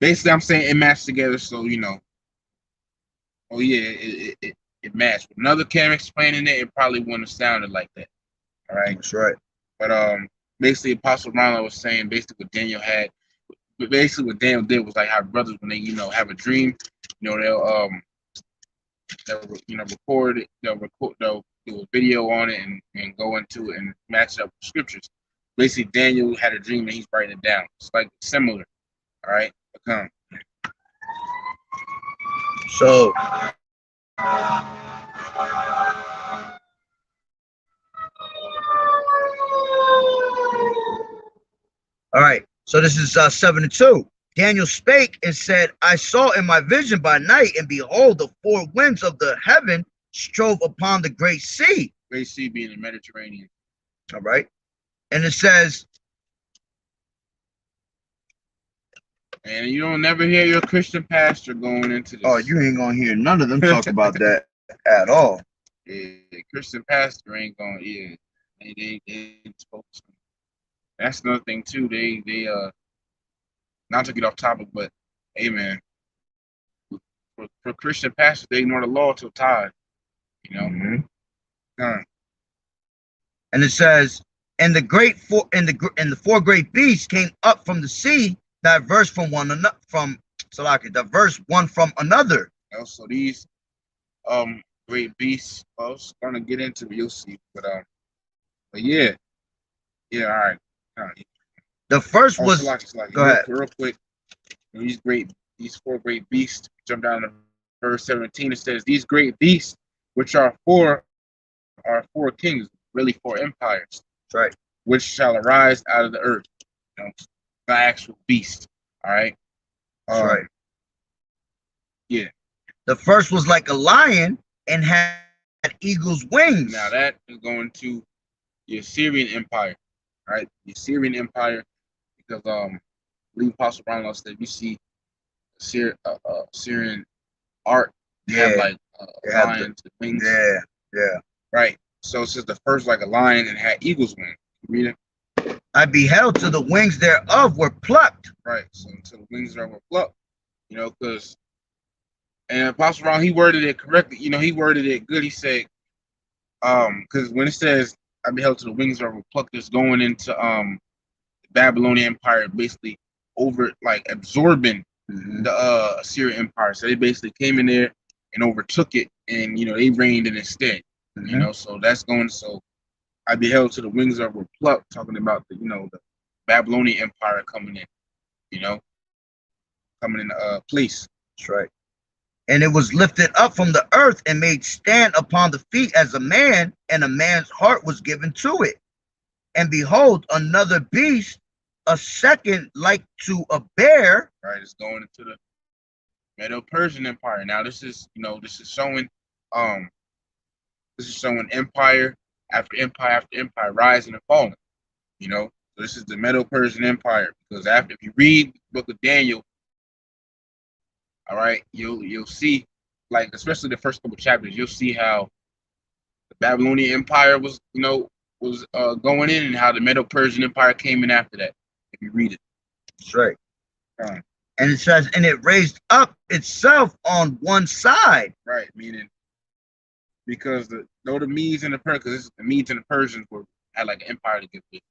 Speaker 2: basically, I'm saying it matched together. So oh yeah, it matched. If another came explaining it, it probably wouldn't have sounded like that. All right,
Speaker 1: That's right.
Speaker 2: But basically, Apostle Ronald was saying basically what Daniel had. But basically, what Daniel did was like how brothers, when they have a dream, they'll record it, they'll do a video on it and go into it and match it up with scriptures. Basically, Daniel had a dream and he's writing it down. It's like similar. All right, come.
Speaker 1: So all right. So this is 7 and 2. Daniel spake and said, I saw in my vision by night, and behold, the four winds of the heaven strove upon the great sea.
Speaker 2: Great sea being the Mediterranean.
Speaker 1: All right. And it says,
Speaker 2: and you don't never hear your Christian pastor going into this.
Speaker 1: Oh, you ain't gonna hear none of them talk about that at all.
Speaker 2: Yeah, Christian pastor ain't gonna. Yeah, they supposed to. That's another thing too. They not to get off topic, but hey man, for Christian pastors, they ignore the law till tithe.
Speaker 1: Mm-hmm. And it says, and the four great beasts came up from the sea, diverse from one another, diverse one from another.
Speaker 2: So these great beasts, I was gonna get into it, you'll see, but yeah, all right.
Speaker 1: The first was
Speaker 2: go ahead. Real quick. These four great beasts. Jump down to verse 17. It says, these great beasts, which are four kings, really four empires.
Speaker 1: That's right.
Speaker 2: Which shall arise out of the earth. The actual beast. All right.
Speaker 1: That's right.
Speaker 2: Yeah.
Speaker 1: The first was like a lion and had eagle's wings.
Speaker 2: Now that is going to the Assyrian Empire. Right, the Assyrian Empire, because I believe Apostle Brown said you see Syrian art, they have like lions and wings.
Speaker 1: Yeah.
Speaker 2: Right. So it says the first like a lion and had eagle's wings. Read it.
Speaker 1: I beheld till the wings thereof were plucked.
Speaker 2: Right. So until the wings thereof were plucked, because and Apostle Brown, he worded it correctly. He worded it good. He said, because when it says I beheld till the wings thereof were plucked, it's going into the Babylonian Empire, basically over like absorbing the Assyrian Empire. So they basically came in there and overtook it, and they reigned it instead. So that's going. So I beheld till the wings thereof were plucked, talking about the Babylonian Empire coming in, coming in place.
Speaker 1: That's right. And it was lifted up from the earth and made stand upon the feet as a man, and a man's heart was given to it. And behold, another beast, a second like to a bear.
Speaker 2: Right, it's going into the Medo-Persian Empire. Now this is showing empire after empire after empire rising and falling. So this is the Medo-Persian Empire, because if you read the book of Daniel, all right, you'll see, like especially the first couple chapters, you'll see how the Babylonian Empire was, was going in, and how the Medo-Persian Empire came in after that. If you read it,
Speaker 1: That's right.
Speaker 2: uh,
Speaker 1: And it says, and it raised up itself on one side.
Speaker 2: right, meaning because though the Medes and the Persians, the Medes and the Persians had like an empire to get with.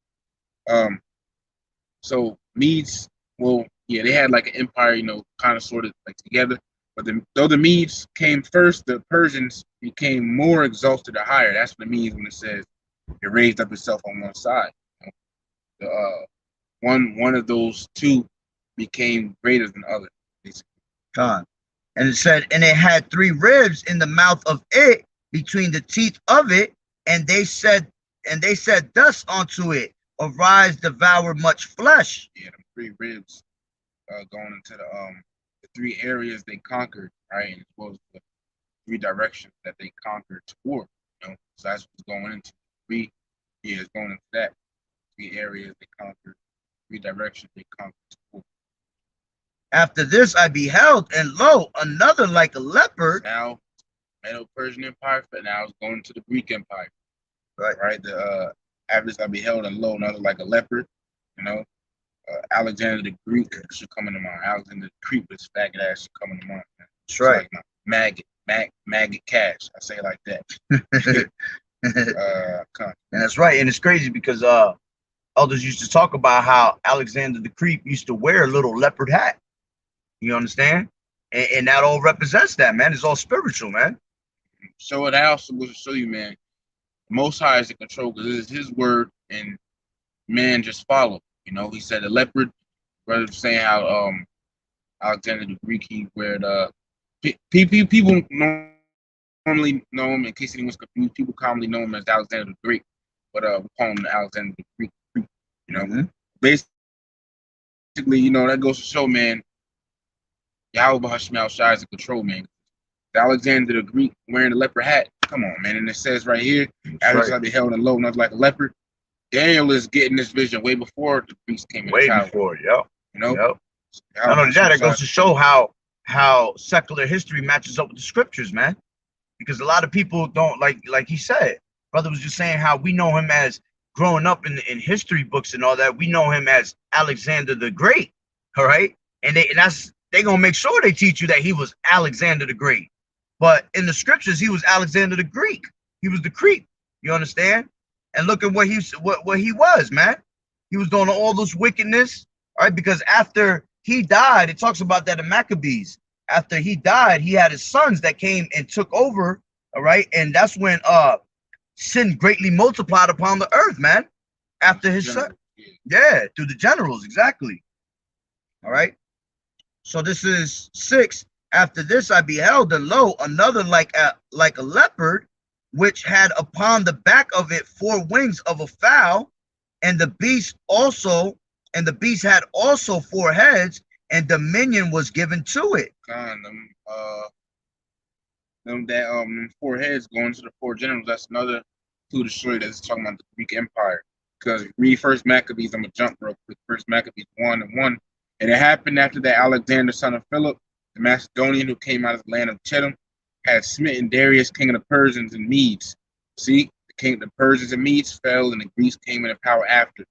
Speaker 2: So Medes, well, yeah, they had like an empire, kind of sort of like together. But though the Medes came first, the Persians became more exalted or higher. That's what it means when it says it raised up itself on one side. The one of those two became greater than the other, basically.
Speaker 1: God. And it said, and it had 3 ribs in the mouth of it, between the teeth of it, and they said thus unto it, arise, devour much flesh.
Speaker 2: Yeah, the 3 ribs going into the 3 areas they conquered, right? And as well as the 3 directions that they conquered toward, So that's what's going into 3 years, going into that 3 areas they conquered, 3 directions they conquered toward.
Speaker 1: After this I beheld, and lo, another like a leopard.
Speaker 2: Now, Medo-Persian Empire, but now it's going to the Greek Empire.
Speaker 1: Right.
Speaker 2: Right. After this I beheld, and lo, another like a leopard. Alexander the Greek should come into mind. Alexander the Greek, with his faggot ass should come into mind. Man.
Speaker 1: That's right.
Speaker 2: Like maggot cash. I say it like that.
Speaker 1: And that's right. And it's crazy because elders used to talk about how Alexander the Greek used to wear a little leopard hat. You understand? And that all represents that, man. It's all spiritual, man.
Speaker 2: So it also will show you, man, Most High is in control because it is His word, and man just follow. He said the leopard. Brother was saying how Alexander the Greek, he wear people normally know him. In case anyone's confused, people commonly know him as Alexander the Greek, but we call him Alexander the Greek. Basically, that goes to show, man, YAHAWAH'S in control, man. Alexander the Greek wearing the leopard hat. Come on, man. And it says right here, after I beheld and lo, not like a leopard. Daniel is getting this vision way before the Greeks came in.
Speaker 1: Way before, yeah.
Speaker 2: Yep.
Speaker 1: Not only that, it goes to show how secular history matches up with the scriptures, man. Because a lot of people don't like he said. Brother was just saying how we know him as growing up in history books and all that. We know him as Alexander the Great. All right. And they gonna make sure they teach you that he was Alexander the Great. But in the scriptures, he was Alexander the Greek. He was the Greek. You understand? And look at what he was, man. He was doing all this wickedness, all right? Because after he died, it talks about that in Maccabees. After he died, he had his sons that came and took over, all right? And that's when sin greatly multiplied upon the earth, man. After his son, yeah, through the generals, exactly. All right. So this is 6. After this I beheld, and lo, another like a leopard, which had upon the back of it 4 wings of a fowl, and the beast had also 4 heads, and dominion was given to it.
Speaker 2: Them 4 heads going to the 4 generals. That's another clue to show you that's talking about the Greek Empire. Because read First Maccabees, I'm gonna jump real quick. First Maccabees 1:1, and it happened after that Alexander, son of Philip, the Macedonian who came out of the land of Chittim, had smitten Darius, king of the Persians and Medes. See, the Persians and Medes fell, and the Greeks came into power after,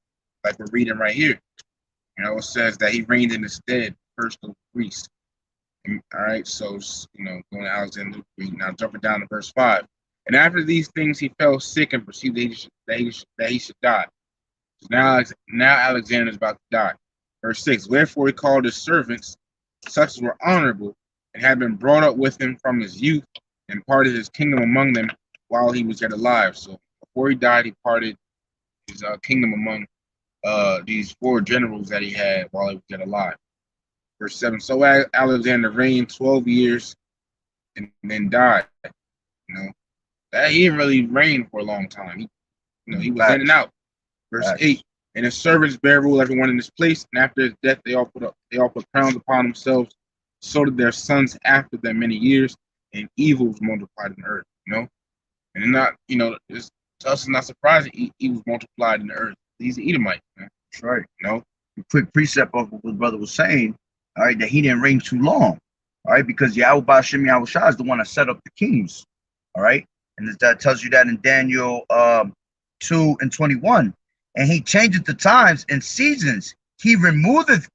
Speaker 2: like we're reading right here. It says that he reigned in his stead, first of Greece. All right, so going to Alexander the Greek. Now jumping down to verse 5. And after these things, he fell sick and perceived that he should die. So now Alexander is about to die. Verse 6. Wherefore he called his servants, such as were honorable, and had been brought up with him from his youth, and parted his kingdom among them while he was yet alive. So before he died, he parted his kingdom among these 4 generals that he had while he was yet alive. Verse 7. So Alexander reigned 12 years and then died. That he didn't really reign for a long time. He was in and out. Verse 8. And his servants bare rule everyone in his place, and after his death they all put crowns upon themselves. So did their sons after them many years, and evil was multiplied in the earth. And not, to us it's not surprising evil was multiplied in the earth. He's an Edomite, man.
Speaker 1: That's right. A quick precept of what the brother was saying, all right, that he didn't reign too long, all right, because YAHAWAH'S is the one that set up the kings, all right, and that tells you that in Daniel 22 and 21. And he changeth the times and seasons. He removeth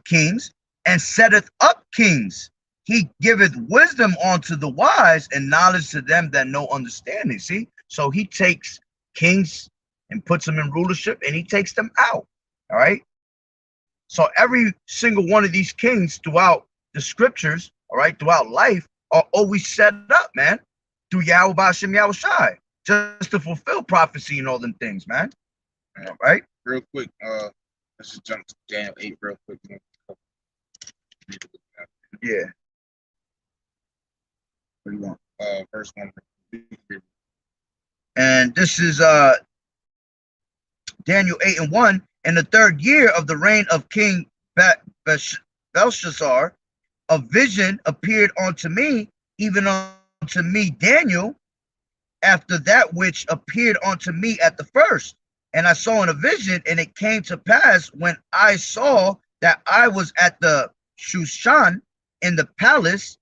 Speaker 1: kings and setteth up kings. He giveth wisdom unto the wise and knowledge to them that know understanding. See, so he takes kings and puts them in rulership, and he takes them out. All right. So every single one of these kings throughout the scriptures, all right, throughout life, are always set up, man, through Yahweh Ba'ashem Yahushai, just to fulfill prophecy and all them things, man. All right.
Speaker 2: Real quick, let's just jump to Daniel 8 real quick.
Speaker 1: Yeah. What do you want?
Speaker 2: Verse 1.
Speaker 1: And this is Daniel 8 and 1. In the 3rd year of the reign of King Belshazzar, a vision appeared unto me, even unto me Daniel, after that which appeared unto me at the first. And I saw in a vision, and it came to pass when I saw that I was at the Shushan in the palace,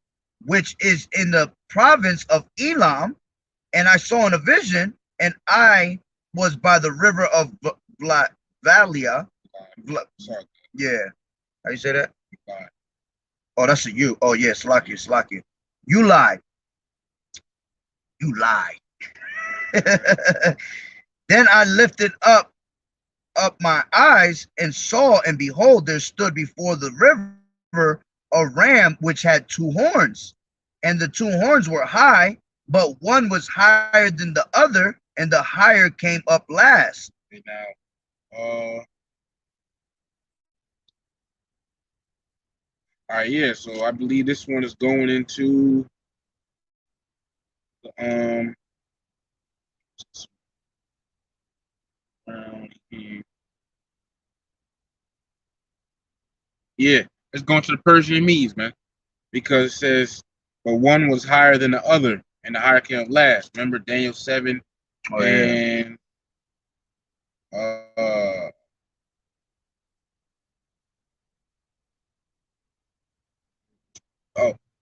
Speaker 1: which is in the province of Elam, and I saw in a vision, and I was by the river of Valia. Yeah. How you say that? Oh, that's a you. Oh, yeah, Slakia. You lied. You lied. Then I lifted up my eyes and saw, and behold, there stood before the river a ram which had 2 horns, and the 2 horns were high, but one was higher than the other, and the higher came up last.
Speaker 2: Now, all right, yeah. So I believe this one is going into the yeah, it's going to the Persian Medes, man, because it says, but one was higher than the other, and the higher came up last. Remember Daniel 7 and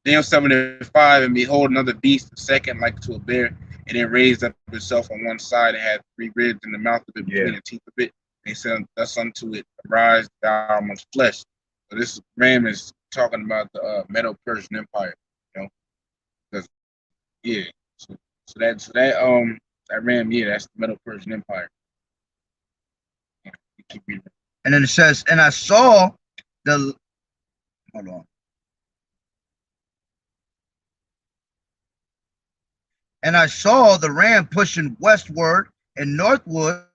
Speaker 2: Daniel 7 and 5, and behold, another beast, second like to a bear, and it raised up itself on one side and had 3 ribs in the mouth of it, between the teeth of it. And he said thus unto it, arise, thou amongst flesh. So this ram is talking about the Medo-Persian Empire, you know. Because yeah, so that ram, yeah, that's the Medo-Persian Empire. Yeah, keep reading.
Speaker 1: And then it says, and I saw the hold on. And I saw the ram pushing westward and northward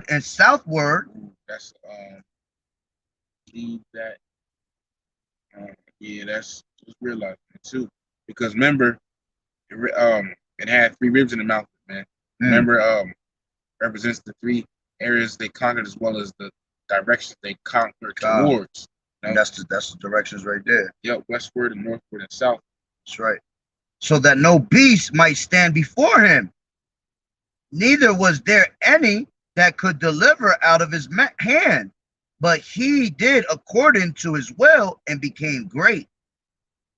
Speaker 1: and southward.
Speaker 2: That's leave that. Yeah, that's just realizing it too. Because remember, it had 3 ribs in the mouth, man. Remember, represents the 3 areas they conquered as well as the directions they conquered towards.
Speaker 1: You know? That's the directions right there.
Speaker 2: Yep, westward and northward and south.
Speaker 1: That's right. So that no beast might stand before him. Neither was there any that could deliver out of his hand, but he did according to his will and became great.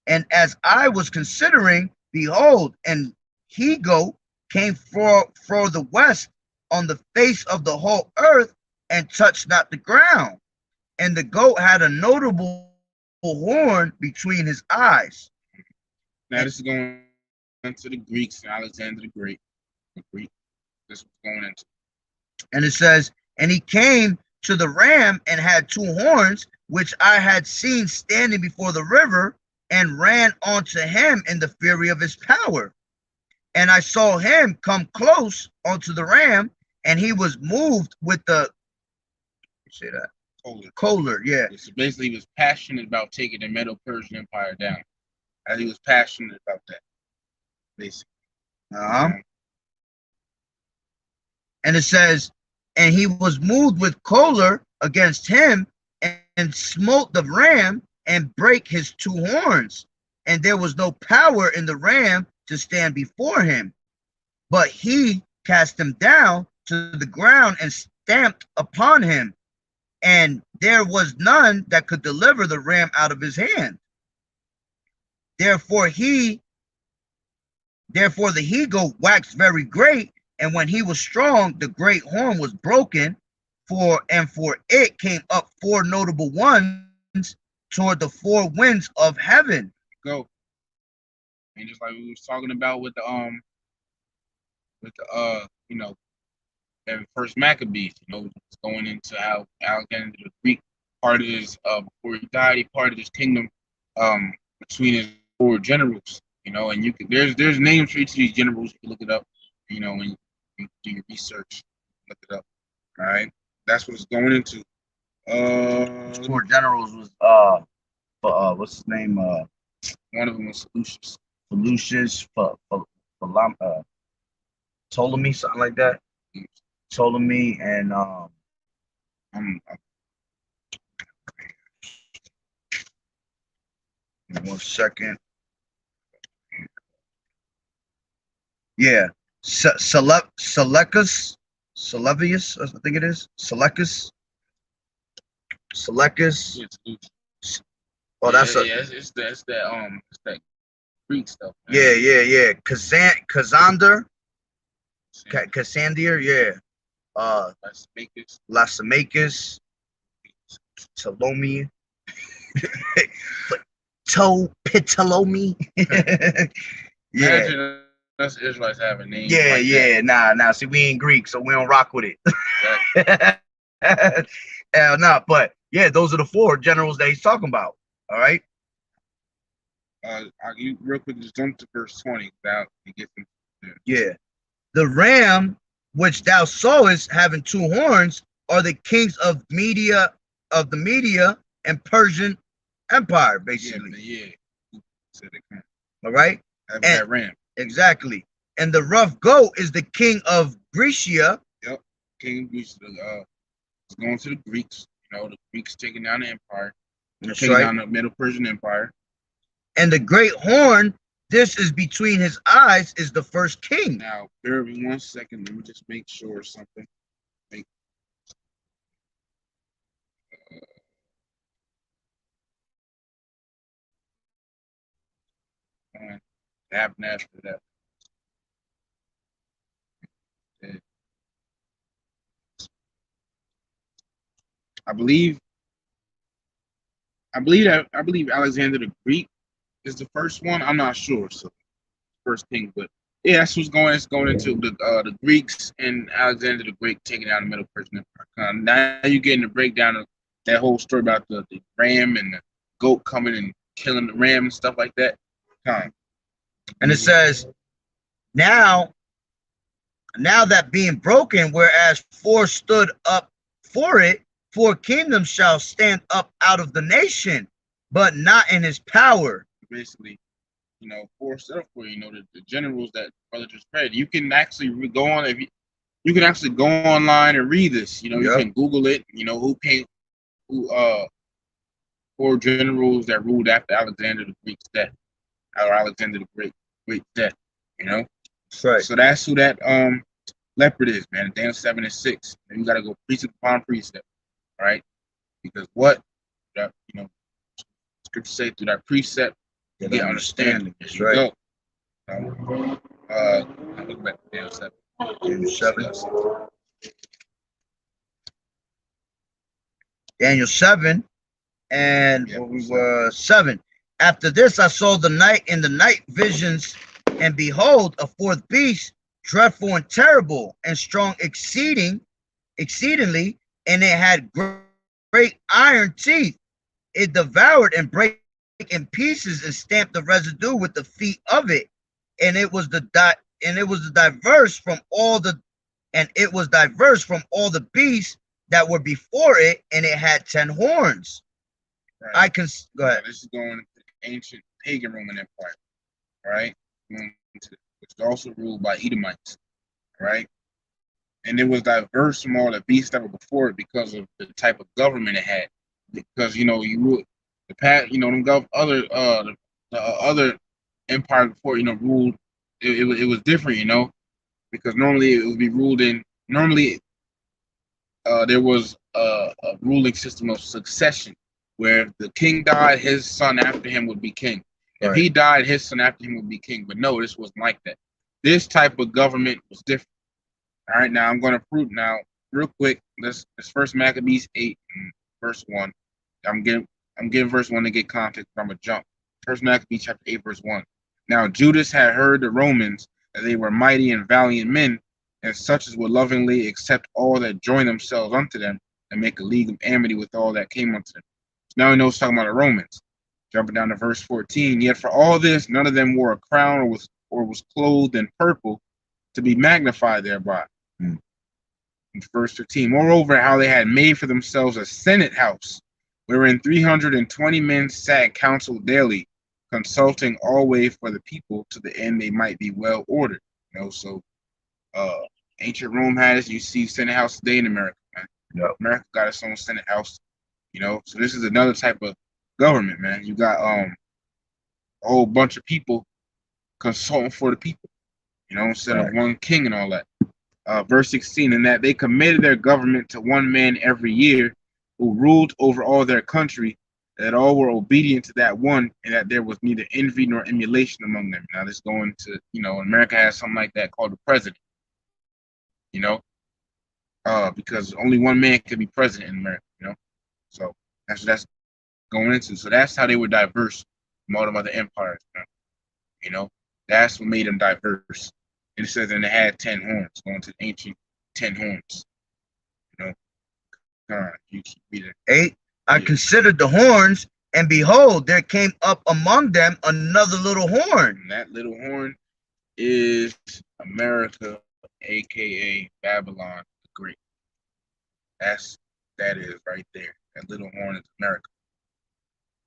Speaker 1: And as I was considering, behold, an he-goat came for the west on the face of the whole earth and touched not the ground. And the goat had a notable horn between his eyes.
Speaker 2: Now this is going into the Greeks and Alexander the Great. This is going into.
Speaker 1: And it says, and he came to the ram and had 2 horns, which I had seen standing before the river, and ran onto him in the fury of his power. And I saw him come close unto the ram, and he was moved with the, you say that? Kohler, yeah.
Speaker 2: So basically he was passionate about taking the Medo-Persian Empire down. As he was passionate about that, basically.
Speaker 1: And it says, and he was moved with Kohler against him, and smote the ram and brake his 2 horns. And there was no power in the ram to stand before him, but he cast him down to the ground and stamped upon him. And there was none that could deliver the ram out of his hand. Therefore the he-goat waxed very great And when he was strong, the great horn was broken, for it came up four notable ones toward the four winds of heaven.
Speaker 2: Go. And just like we was talking about with the and first Maccabees, it's going into how Alexander the Greek parted his before he died, he parted his kingdom between his four generals, and you can there's names for each of these generals. You can look it up, when you do your research, look it up. All right, that's what it's going into.
Speaker 1: Four generals was what's his name?
Speaker 2: One of them was Seleucus.
Speaker 1: Lucius, Ptolemy, something like that. Ptolemy and
Speaker 2: I'm
Speaker 1: 1 second. Yeah, Seleucus, I think it is Seleucus. Oh, that's
Speaker 2: it's that Greek stuff.
Speaker 1: Man. Yeah. Cassander, yeah. Lysimachus, Ptolemy, Ptolemy.
Speaker 2: Yeah. Us Israelites having names.
Speaker 1: Yeah, like that. Nah. See, we ain't Greek, so we don't rock with it. Nah, but yeah, those are the four generals that he's talking about. All right.
Speaker 2: You real quick just jump to verse 20. That it gets into there.
Speaker 1: Yeah. The ram which thou sawest having two horns are the kings of the Media and Persian Empire, basically.
Speaker 2: Yeah.
Speaker 1: All right.
Speaker 2: And that ram.
Speaker 1: Exactly. And the rough goat is the king of Grecia.
Speaker 2: Yep. King of Greece. It's going to the Greeks. The Greeks taking down the empire. Taking down the Middle Persian Empire.
Speaker 1: And the great horn, this is between his eyes, is the first king.
Speaker 2: Now, bear with me 1 second. Let me just make sure something. Happened after that. I believe Alexander the Greek is the first one. I'm not sure. So first king, but yeah, that's what's going. It's going into the Greeks and Alexander the Great taking down the Middle Persian Empire. Now you're getting the breakdown of that whole story about the ram and the goat coming and killing the ram and stuff like that.
Speaker 1: And it says, now that being broken, whereas four stood up for it, four kingdoms shall stand up out of the nation, but not in his power.
Speaker 2: Basically, four stood up for the generals that brother just read. You can actually go on you can actually go online and read this. You can Google it. Four generals that ruled after Alexander the Great's death, or Alexander the Great's death.
Speaker 1: That's right.
Speaker 2: So that's who that leopard is, man. Daniel 7 and 6. And you got to go precept upon precept, all right? Because scripture say through that precept, you get understanding.
Speaker 1: That's right.
Speaker 2: Go. Look back to Daniel 7.
Speaker 1: Daniel 7, and what we were 7. After this, I saw in the night visions, and behold, a fourth beast, dreadful and terrible, and strong exceedingly, and it had great iron teeth. It devoured and brake in pieces and stamped the residue with the feet of it, and it was diverse from all the beasts that were before it, and it had 10 horns.
Speaker 2: Right.
Speaker 1: Go ahead.
Speaker 2: This is going to the ancient pagan Roman Empire, right? Which is also ruled by Edomites, right? And it was diverse from all the beasts that were before it because of the type of government it had. Because you ruled the past, the other empire before ruled. It was different, because normally it would be ruled in. Normally, there was a ruling system of succession, where if the king died, his son after him would be king. If he died, his son after him would be king. But no, this wasn't like that. This type of government was different. All right, now I'm going to prove now real quick. This first Maccabees 8 verse 1. I'm getting I'm giving verse 1 to get context. I'm gonna jump. First Maccabees chapter 8 verse 1. Now Judas had heard the Romans that they were mighty and valiant men, and such as would lovingly accept all that join themselves unto them, and make a league of amity with all that came unto them. So now he knows talking about the Romans. Jumping down to verse 14. Yet for all this, none of them wore a crown or was clothed in purple to be magnified thereby.
Speaker 1: Mm.
Speaker 2: In verse 15. Moreover, how they had made for themselves a senate house, wherein 320 men sat and counseled daily, consulting always for the people, to the end they might be well ordered. So uh, ancient Rome had it. You see Senate House today in America. Man.
Speaker 1: Yep.
Speaker 2: America got its own Senate House. So this is another type of government, man. You got a whole bunch of people consulting for the people. Instead of one king and all that. Verse 16, and that they committed their government to one man every year, who ruled over all their country, that all were obedient to that one, and that there was neither envy nor emulation among them. Now, this going to, America has something like that called the president, because only one man can be president in America, So that's what that's going into. So that's how they were diverse from all the other empires, That's what made them diverse. And it says, and they had 10 horns, going to the ancient 10 horns. You keep reading.
Speaker 1: 8. I considered the horns, and behold, there came up among them another little horn.
Speaker 2: And that little horn is America, aka Babylon the Great. That is right there. That little horn is America.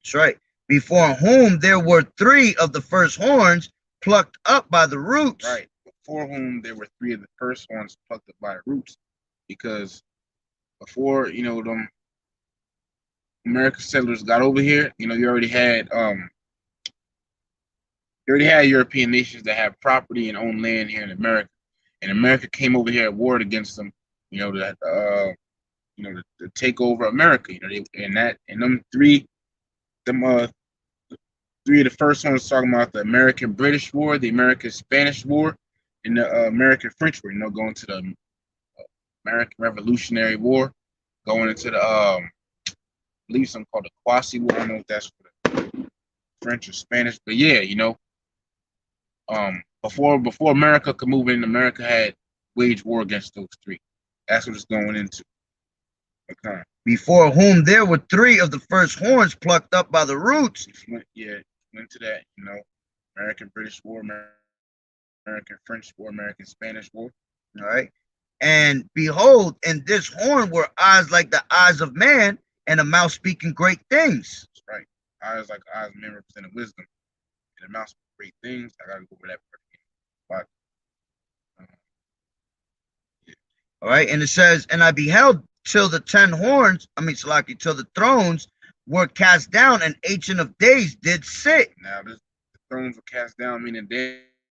Speaker 1: That's right. Before whom there were 3 of the first horns plucked up by the roots.
Speaker 2: Right. Before whom there were 3 of the first horns plucked up by the roots. Because before, them American settlers got over here, you already had European nations that have property and own land here in America. And America came over here at war against them, to take over America. Them three of the first ones talking about the American British War, the American Spanish War, and the American French War. Going to the American Revolutionary War, going into the I believe something called the Quasi War. I don't know if that's for the French or Spanish, but yeah, before America could move in, America had waged war against those 3. That's what it's going into. Okay.
Speaker 1: Before whom there were 3 of the first horns plucked up by the roots.
Speaker 2: Went to that, American British War, American French War, American Spanish War.
Speaker 1: All right. And behold, in this horn were eyes like the eyes of man, and a mouth speaking great things.
Speaker 2: That's right. Eyes like eyes of men representing wisdom, and a mouth speaking great things. I gotta go over that part again.
Speaker 1: Yeah. All right. And it says, and I beheld till the 10 horns, till the thrones were cast down, and Ancient of Days did sit.
Speaker 2: Now the thrones were cast down, meaning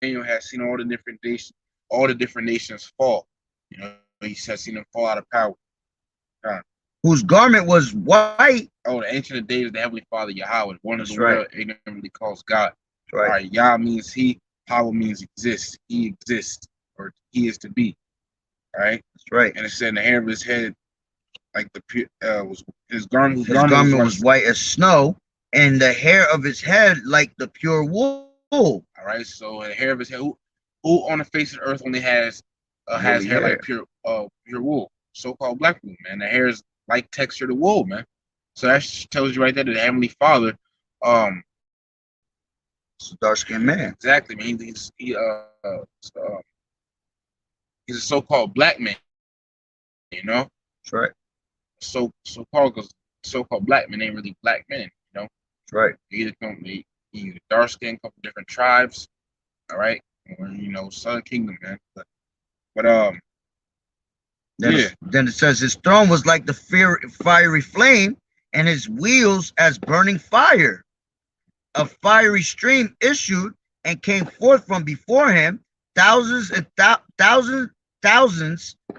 Speaker 2: Daniel has seen all the different nations fall. He has seen them fall out of power.
Speaker 1: Whose garment was white.
Speaker 2: Oh, the Ancient of Days, the Heavenly Father, Yahweh, one of the world ignorantly calls God.
Speaker 1: Right.
Speaker 2: All right. Yah means he, Hawa means exist. He exists, or he is to be. All right.
Speaker 1: That's right.
Speaker 2: And it said the hair of his head, like was his garment.
Speaker 1: His garment was white as snow, and the hair of his head like the pure wool. All
Speaker 2: right. So the hair of his head. Who on the face of the earth only has hair like pure wool? So-called black wool, man. The hair is like texture to wool, man. So that tells you right there that the Heavenly Father,
Speaker 1: it's a dark-skinned man.
Speaker 2: Exactly, man. He's a so-called black man.
Speaker 1: That's right.
Speaker 2: So-called black men ain't really black men. That's
Speaker 1: right.
Speaker 2: Either dark skin, couple different tribes. All right, or Southern Kingdom, man. But
Speaker 1: Then it says his throne was like the fiery flame, and his wheels as burning fire. A fiery stream issued and came forth from before him. Thousands and thousands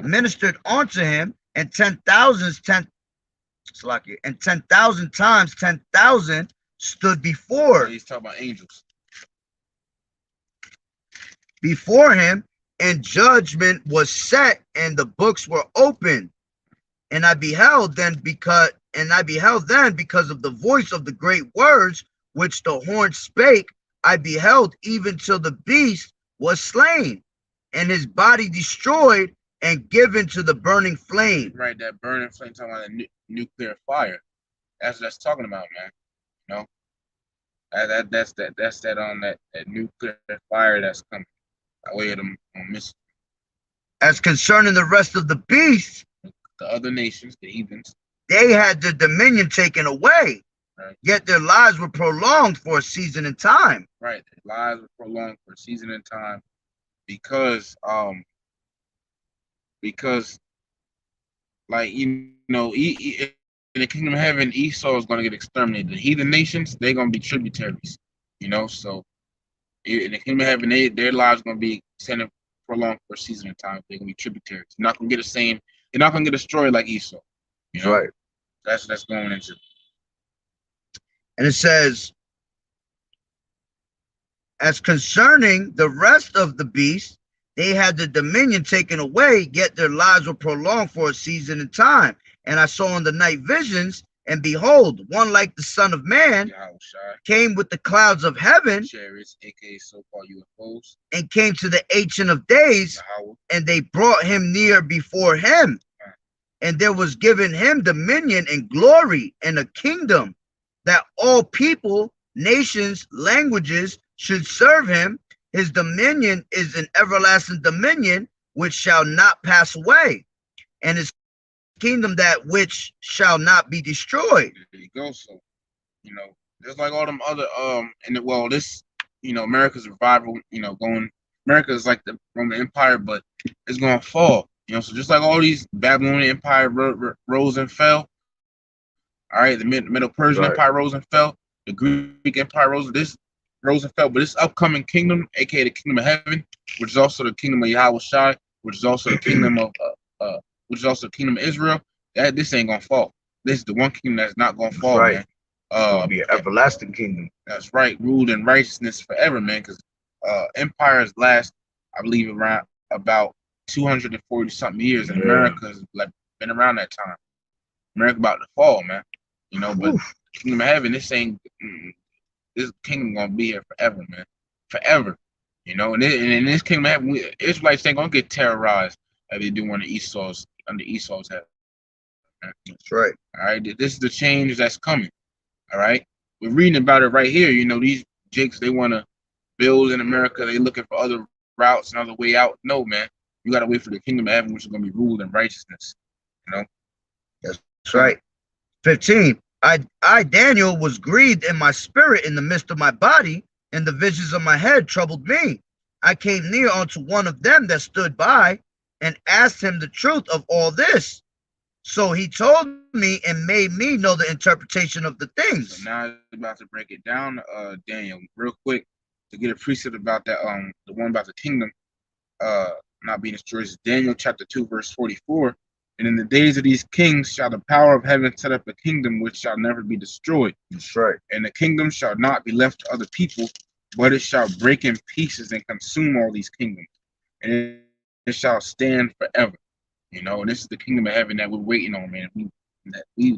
Speaker 1: ministered unto him, and 10,000 times 10,000 stood before.
Speaker 2: He's talking about angels.
Speaker 1: Before him, And judgment was set, and the books were opened. And I beheld then because of the voice of the great words which the horn spake, I beheld even till the beast was slain, and his body destroyed and given to the burning flame.
Speaker 2: Right, that burning flame talking about the nuclear fire. That's what that's talking about, man. You know, that's that nuclear fire that's coming by way of them missiles.
Speaker 1: As concerning the rest of the beasts,
Speaker 2: The other nations, the heathens,
Speaker 1: they had their dominion taken away,
Speaker 2: right?
Speaker 1: Yet their lives were prolonged for a season and time.
Speaker 2: Right, their lives were prolonged for a season and time because like in the kingdom of heaven, Esau is going to get exterminated. The heathen nations, they're going to be tributaries, so in the kingdom of heaven, their lives are going to be extended prolonged for a season of time. They're going to be tributaries. They're not going to get the same. They're not going to get destroyed like Esau.
Speaker 1: Right.
Speaker 2: That's going into.
Speaker 1: And it says, as concerning the rest of the beasts, they had the dominion taken away, yet their lives were prolonged for a season and time. And I saw in the night visions, and behold, one like the Son of Man came with the clouds of heaven,
Speaker 2: chariots, aka so-called UFOs,
Speaker 1: and came to the Ancient of Days, and they brought him near before him. And there was given him dominion and glory and a kingdom, that all people, nations, languages should serve him. His dominion is an everlasting dominion which shall not pass away, and his kingdom that which shall not be destroyed.
Speaker 2: There you go. So, just like all them other this, America's revival, America is like the Roman Empire, but it's gonna fall. So just like all these Babylonian Empire rose and fell. All right, the Middle Persian Empire rose and fell. The Greek Empire rose and fell. But this upcoming kingdom, aka the kingdom of heaven, which is also the kingdom of YAHAWAH'S, which is also the kingdom of Israel, this ain't gonna fall. This is the one kingdom that's not gonna fall, man.
Speaker 1: It'll be an everlasting kingdom.
Speaker 2: That's right, ruled in righteousness forever, man. Because empires last, I believe, around about 240 something years, and America's like been around that time. America about to fall, man. But kingdom of heaven, this kingdom gonna be here forever, man, forever. And in this kingdom of heaven, Israelites ain't gonna get terrorized as they do under Esau's head.
Speaker 1: That's right.
Speaker 2: All right, this is the change that's coming. All right, we're reading about it right here. These jakes, they want to build in America. They looking for other routes and other way out. No, man, you gotta wait for the kingdom of heaven, which is gonna be ruled in righteousness.
Speaker 1: That's right. 15. I, Daniel, was grieved in my spirit in the midst of my body, and the visions of my head troubled me. I came near unto one of them that stood by, and asked him the truth of all this. So he told me and made me know the interpretation of the things.
Speaker 2: So now I'm about to break it down, Daniel, real quick, to get a precept about that, the one about the kingdom not being destroyed. Is Daniel chapter 2, verse 44. And in the days of these kings shall the power of heaven set up a kingdom which shall never be destroyed.
Speaker 1: That's right.
Speaker 2: And the kingdom shall not be left to other people, but it shall break in pieces and consume all these kingdoms. And it shall stand forever. And this is the kingdom of heaven that we're waiting on, man. We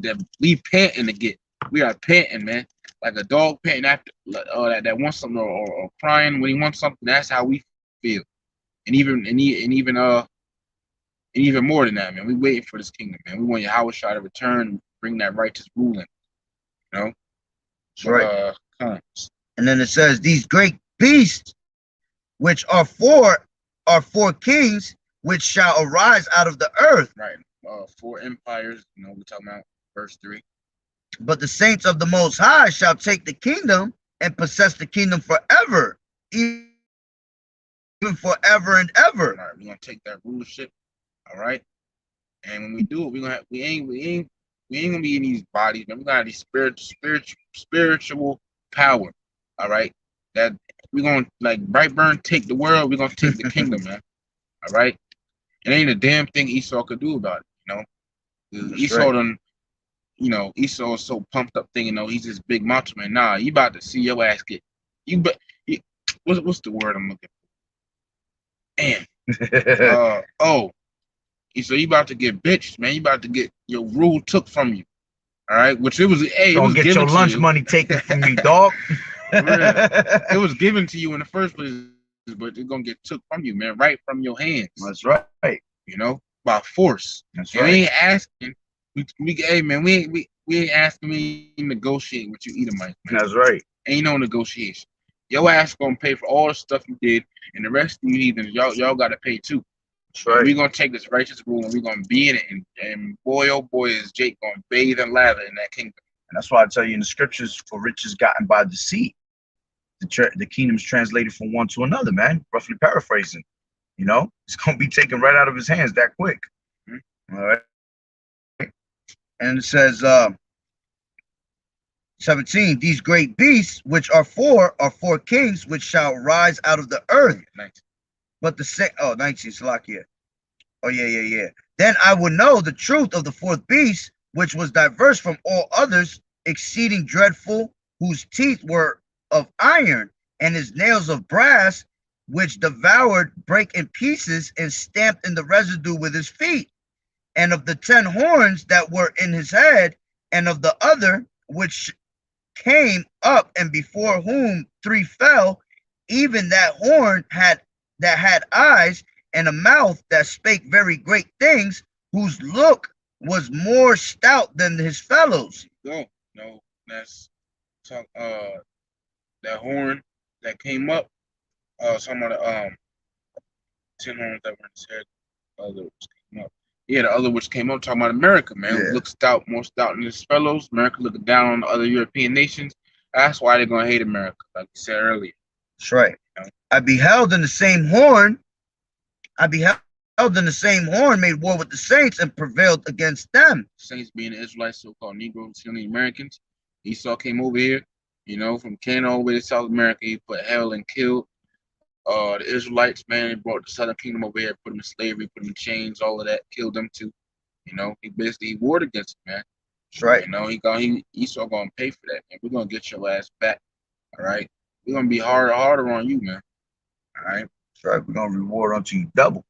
Speaker 2: panting to get. We are panting, man. Like a dog panting after that wants something or crying when he wants something. That's how we feel. And even more than that, man. We waiting for this kingdom, man. We want YAHAWAH'S to return, bring that righteous ruling.
Speaker 1: Right. And then it says, these great beasts, which are four kings, which shall arise out of the earth.
Speaker 2: Right. 4 empires. We're talking about verse 3.
Speaker 1: But the saints of the Most High shall take the kingdom and possess the kingdom forever, even forever and ever.
Speaker 2: All right, we're gonna take that rulership. All right, and when we do it, we ain't gonna be in these bodies, man. We're gonna have these spiritual power. All right, that we're gonna like Brightburn take the world. We're gonna take the kingdom, man. All right, it ain't a damn thing Esau could do about it. Esau done. Esau is so pumped up thinking, he's this big macho man. Nah, you about to see your ass get. What's the word I'm looking for? Man, Oh, so you about to get bitched, man. You about to get your rule took from you. All right, which it was. Hey, it
Speaker 1: Gonna
Speaker 2: was
Speaker 1: get
Speaker 2: given
Speaker 1: your
Speaker 2: to
Speaker 1: lunch
Speaker 2: you.
Speaker 1: money taken from you, dog.
Speaker 2: For real, it
Speaker 1: That's
Speaker 2: was given to you in the first place, but it's gonna get took from you, man, right from your hands.
Speaker 1: right.
Speaker 2: You know, by force.
Speaker 1: That's
Speaker 2: And we
Speaker 1: right.
Speaker 2: ain't asking. Hey man, we ain't asking me to negotiate with you either, Mike, man.
Speaker 1: That's right.
Speaker 2: Ain't no negotiation. Your ass gonna pay for all the stuff you did, and the rest of you heathens, y'all gotta pay too.
Speaker 1: That's
Speaker 2: And
Speaker 1: right.
Speaker 2: we're gonna take this righteous rule and we're gonna be in it. And boy, oh boy, is Jake gonna bathe and lather in that kingdom.
Speaker 1: And that's why I tell you in the scriptures, for riches gotten by deceit, the kingdom's translated from one to another, man. Roughly paraphrasing. It's gonna be taken right out of his hands that quick.
Speaker 2: Hmm?
Speaker 1: All right. And it says 17, these great beasts which are four kings which shall rise out of the
Speaker 2: Oh,
Speaker 1: earth.
Speaker 2: yeah, 19.
Speaker 1: But the 19 Salakia. Oh yeah. Then I will know the truth of the fourth beast, which was diverse from all others, exceeding dreadful, whose teeth were of iron, and his nails of brass, which devoured, break in pieces, and stamped in the residue with his feet, and of the 10 horns that were in his head, and of the other which came up, and before whom three fell, even that horn had eyes, and a mouth that spake very great things, whose look was more stout than his fellows.
Speaker 2: Go. No, that's talk. That horn that came up. Some of the 10 horns that were in his head. Other which came up. Yeah, the other which came up talking about America, man.
Speaker 1: Yeah,
Speaker 2: Look stout, more stout than his fellows. America looking down on the other European nations. That's why they're gonna hate America, like you said earlier.
Speaker 1: that's right.
Speaker 2: You know?
Speaker 1: I beheld in the same horn, I beheld in the same horn made war with the saints and prevailed against them.
Speaker 2: Saints being the Israelites, so-called Negroes, Chilean Americans. Esau came over here, from Canada all the way to South America. He put hell and killed the Israelites, man. He brought the Southern Kingdom over here, put them in slavery, put them in chains, all of that, killed them too. He warred against it, man.
Speaker 1: That's right.
Speaker 2: Esau gonna pay for that, man. We're gonna get your ass back, all right? We're gonna be harder on you, man. All right.
Speaker 1: That's right. We're gonna reward unto you double.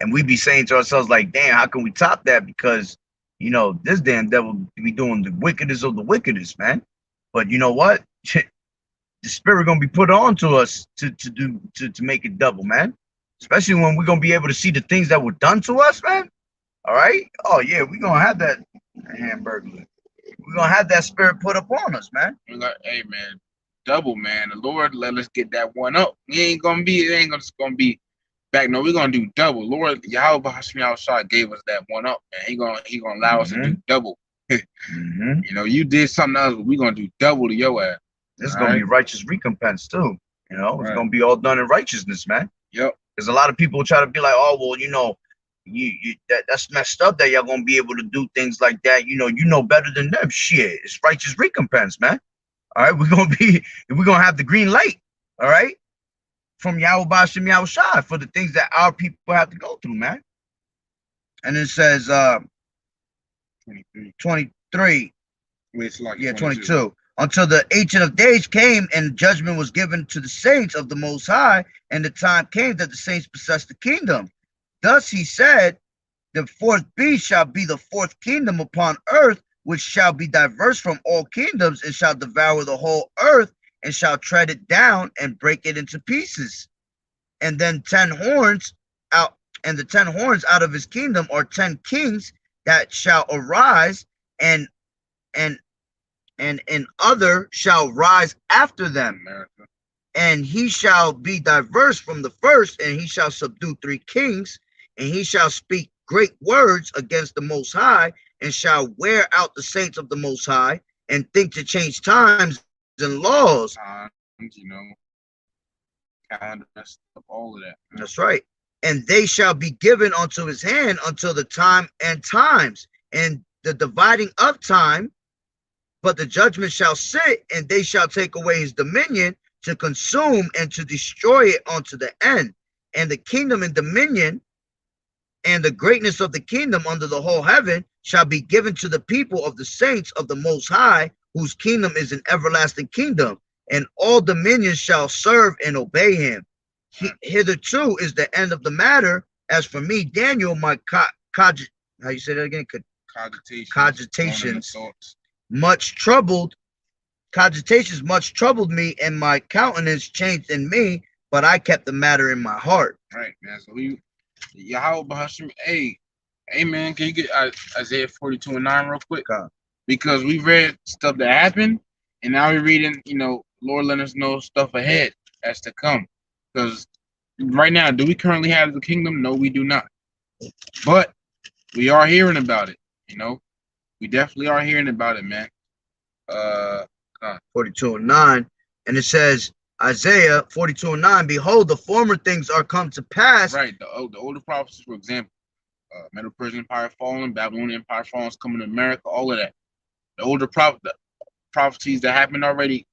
Speaker 1: And we be saying to ourselves, like, damn, how can we top that? Because, this damn devil be doing the wickedest of the wickedest, man. But you know what? The spirit gonna be put on to us to make it double, man. Especially when we're gonna be able to see the things that were done to us, man. All right. Oh yeah, we're gonna have that hamburger. We're gonna have that spirit put up on us, man.
Speaker 2: Hey, man, double, man. The Lord let us get that one up. It ain't gonna be back. No, we're gonna do double. Lord Yahawah gave us that one up, man. He gonna allow us to do double. You did something else, but we're gonna do double to your ass.
Speaker 1: This is
Speaker 2: All
Speaker 1: gonna
Speaker 2: right?
Speaker 1: be righteous recompense too. It's
Speaker 2: Right.
Speaker 1: gonna be all done in righteousness, man.
Speaker 2: Yep.
Speaker 1: Because a lot of people try to be like, oh well, that's messed up that y'all gonna be able to do things like that. You know better than them. Shit, it's righteous recompense, man. All right, we're gonna have the green light. All right, from Yahweh Bashem Yahushai for the things that our people have to go through, man. And it says
Speaker 2: 23.
Speaker 1: 23.
Speaker 2: Wait, it's like
Speaker 1: Yeah, 22. Until the Ancient of Days came and judgment was given to the saints of the Most High, and the time came that the saints possessed the kingdom. Thus he said, the fourth beast shall be the fourth kingdom upon earth, which shall be diverse from all kingdoms, and shall devour the whole earth, and shall tread it down and break it into pieces. And then 10 horns out, and the 10 horns out of his kingdom are 10 kings that shall arise, and and other shall rise after them.
Speaker 2: America.
Speaker 1: And he shall be diverse from the first, and he shall subdue 3 kings, and he shall speak great words against the Most High, and shall wear out the saints of the Most High, and think to change times and laws.
Speaker 2: Calendar, all of that.
Speaker 1: That's right. And they shall be given unto his hand until the time and times, and the dividing of time. But the judgment shall sit, and they shall take away his dominion, to consume and to destroy it unto the end. And the kingdom and dominion and the greatness of the kingdom under the whole heaven shall be given to the people of the saints of the Most High, whose kingdom is an everlasting kingdom, and all dominions shall serve and obey him. Hitherto is the end of the matter. As for me, Daniel, my how you say that again? Cogitations
Speaker 2: thoughts.
Speaker 1: much troubled. Cogitations much troubled me, and my countenance changed in me, but I kept the matter in my heart.
Speaker 2: Right, man. So we, Yahweh Bahashim, hey, man, can you get Isaiah 42:9 real quick?
Speaker 1: God.
Speaker 2: Because we read stuff that happened, and now we're reading, Lord letting us know stuff ahead as to come. Because right now, do we currently have the kingdom? No, we do not. But we are hearing about it, We definitely are hearing about it, man.
Speaker 1: 42:9, and it says, Isaiah 42:9, behold, the former things are come to pass.
Speaker 2: Right, the older prophecies, for example, Medo Persian Empire falling, Babylonian Empire falling, coming to America, all of that. The older prophecies that happened already,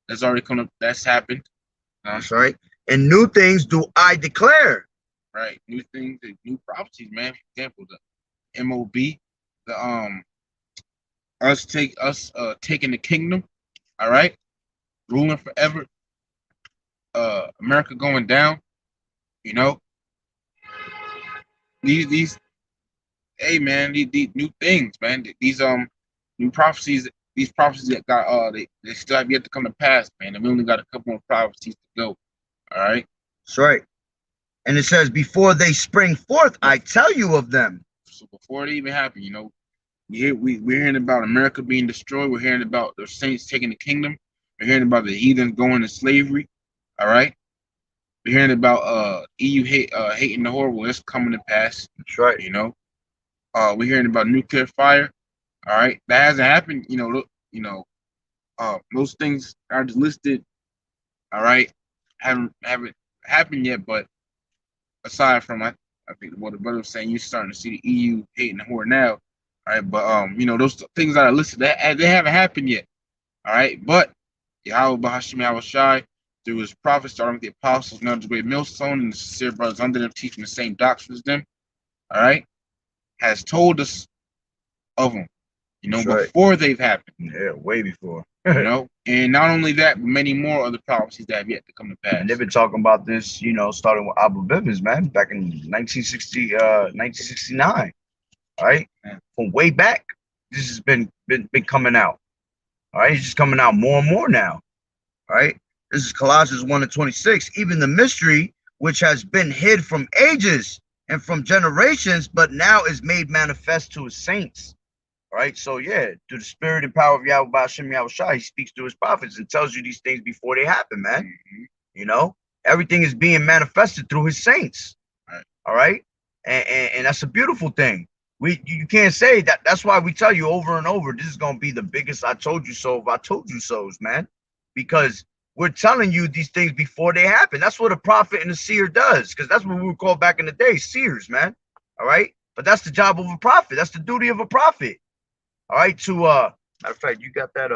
Speaker 2: that's already come up, that's happened.
Speaker 1: That's right. And new things do I declare.
Speaker 2: Right, new things, new prophecies, man. For example, the MOB, the us taking the kingdom, all right, ruling forever. America going down, these hey man, these new things, man. These new prophecies, that got they still have yet to come to pass, man. And we only got a couple more prophecies to go. All right.
Speaker 1: That's right. And it says, before they spring forth, I tell you of them.
Speaker 2: So before it even happened, we're hearing about America being destroyed. We're hearing about the saints taking the kingdom. We're hearing about the heathens going to slavery. All right. We're hearing about EU hating the horrible. It's coming to pass.
Speaker 1: That's right.
Speaker 2: We're hearing about nuclear fire. All right, that hasn't happened. Those things are just listed. All right, haven't happened yet. But aside from, I think what the brother was saying, you're starting to see the EU hating the whore now. All right, but those things that are listed, they haven't happened yet. All right, but Yahweh Bahashim Yahweh Shai, through his prophets, starting with the apostles, now the great millstone, and the sincere brothers under them, teaching the same doctrine as them. All right, has told us of them. Before they've happened.
Speaker 1: Yeah, way before.
Speaker 2: And not only that, but many more other prophecies that have yet to come to pass.
Speaker 1: And they've been talking about this, starting with Abu Bivens, man, back in 1969. All right, from way back, this has been coming out. All right, it's just coming out more and more now. All right, this is Colossians 1:26. Even the mystery which has been hid from ages and from generations, but now is made manifest to his saints. All right, so yeah, through the spirit and power of Yahweh Ba'ashem Yahweh Shai, he speaks to his prophets and tells you these things before they happen, man. Mm-hmm. Everything is being manifested through his saints. Right. All right, and that's a beautiful thing. You can't say that. That's why we tell you over and over, this is gonna be the biggest I told you so if I told you so's, man, because we're telling you these things before they happen. That's what a prophet and a seer does, because that's what we would call back in the day seers, man. All right, but that's the job of a prophet. That's the duty of a prophet. All right, to matter of fact, you got that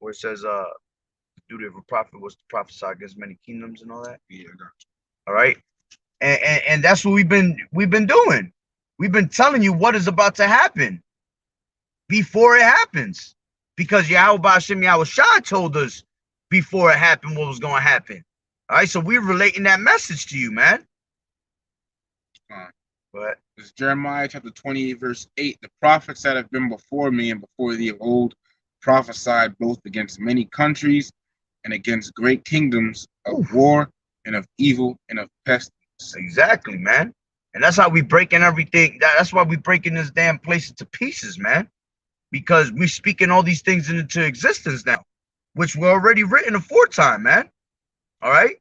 Speaker 1: where it says the duty of a prophet was to prophesy against many kingdoms and all that.
Speaker 2: Yeah, I got you.
Speaker 1: All right, and that's what we've been doing. We've been telling you what is about to happen before it happens, because Yahweh Ba'ashem Yahweh Shai told us before it happened what was going to happen. All right, so we're relating that message to you, man. But
Speaker 2: it's Jeremiah chapter 28, verse 8. The prophets that have been before me and before thee of old prophesied both against many countries and against great kingdoms of war and of evil and of pestilence.
Speaker 1: Exactly, man. And that's how we breaking everything. That's why we breaking this damn place into pieces, man. Because we're speaking all these things into existence now, which were already written aforetime, man. All right.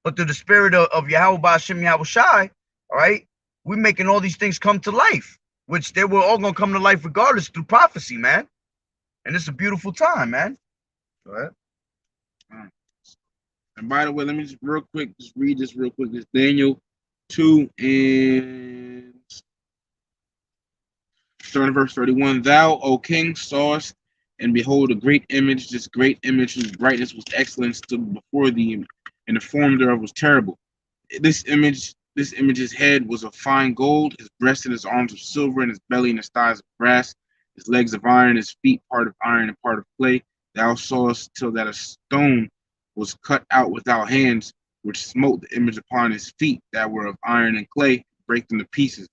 Speaker 1: But through the spirit of Yahweh Ba'ashem Yahweh Shai, all right, we're making all these things come to life, which they were all going to come to life regardless through prophecy, man. And it's a beautiful time, man. Go ahead.
Speaker 2: And by the way, let me just read this real quick. It's Daniel 2 and starting verse 31. Thou, O king, sawest, and behold, a great image. This great image whose brightness was excellent stood before thee, and the form thereof was terrible. This image's head was of fine gold, his breast and his arms of silver, and his belly and his thighs of brass, his legs of iron, his feet part of iron and part of clay. Thou sawest till that a stone was cut out without hands, which smote the image upon his feet that were of iron and clay, break them to pieces.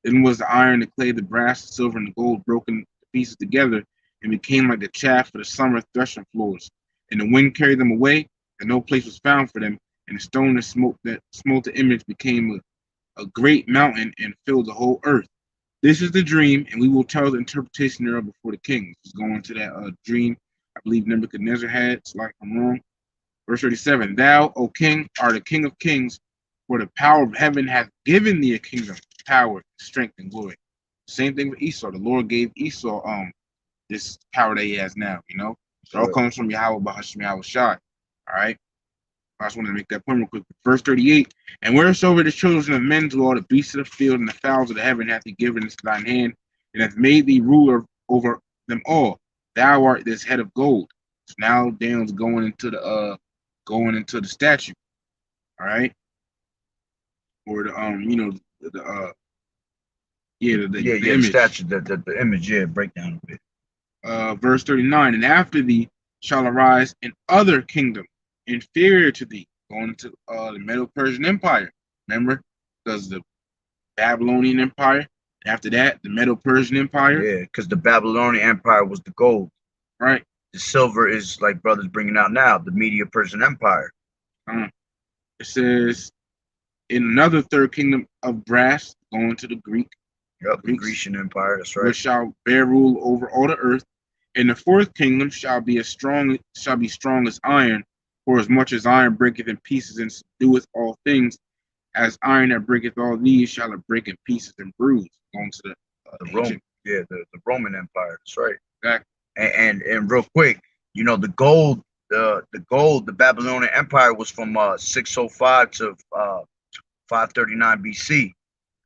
Speaker 2: Then was the iron, the clay, the brass, the silver, and the gold broken to pieces together, and became like the chaff for the summer threshing floors. And the wind carried them away, and no place was found for them. And the stone that smote the image became a great mountain and filled the whole earth. This is the dream, and we will tell the interpretation thereof before the king. This is going to that dream I believe Nebuchadnezzar had. So, like I'm wrong. Verse 37, Thou, O king, art the king of kings, for the power of heaven hath given thee a kingdom, power, strength, and glory. Same thing with Esau. The Lord gave Esau this power that he has now, you know? It all
Speaker 1: Right.
Speaker 2: comes from Yahweh Bahashim Yahweh Shai. All right. I just wanted to make that point real quick. Verse 38, And wheresoever the children of men dwell, the beasts of the field and the fowls of the heaven hath he given into thine hand, and hath made thee ruler over them all. Thou art this head of gold. So now Daniel's going into the statue. All right. Or the the
Speaker 1: Yeah,
Speaker 2: the
Speaker 1: yeah, the
Speaker 2: image.
Speaker 1: statue, the image, yeah, breakdown of it.
Speaker 2: Verse 39, And after thee shall arise another kingdom inferior to thee, going to the Medo-Persian Empire. Remember, because the Babylonian Empire, after that, the Medo-Persian Empire,
Speaker 1: Yeah, because the Babylonian Empire was the gold.
Speaker 2: right?
Speaker 1: The silver is like brothers bringing out now, the Media Persian Empire.
Speaker 2: Uh, it says, in another third kingdom of brass, going to the
Speaker 1: Yep, the
Speaker 2: Greeks,
Speaker 1: Grecian Empire. That's right.
Speaker 2: which shall bear rule over all the earth. And the fourth kingdom shall be strong as iron, for as much as iron breaketh in pieces and subdueth all things, as iron that breaketh all these shall it break in pieces and bruise. Going to
Speaker 1: The
Speaker 2: the
Speaker 1: Rome,
Speaker 2: ancient
Speaker 1: yeah, the Roman Empire. That's right.
Speaker 2: back.
Speaker 1: And real quick, the gold, the Babylonian Empire was from 605 to 539 BC.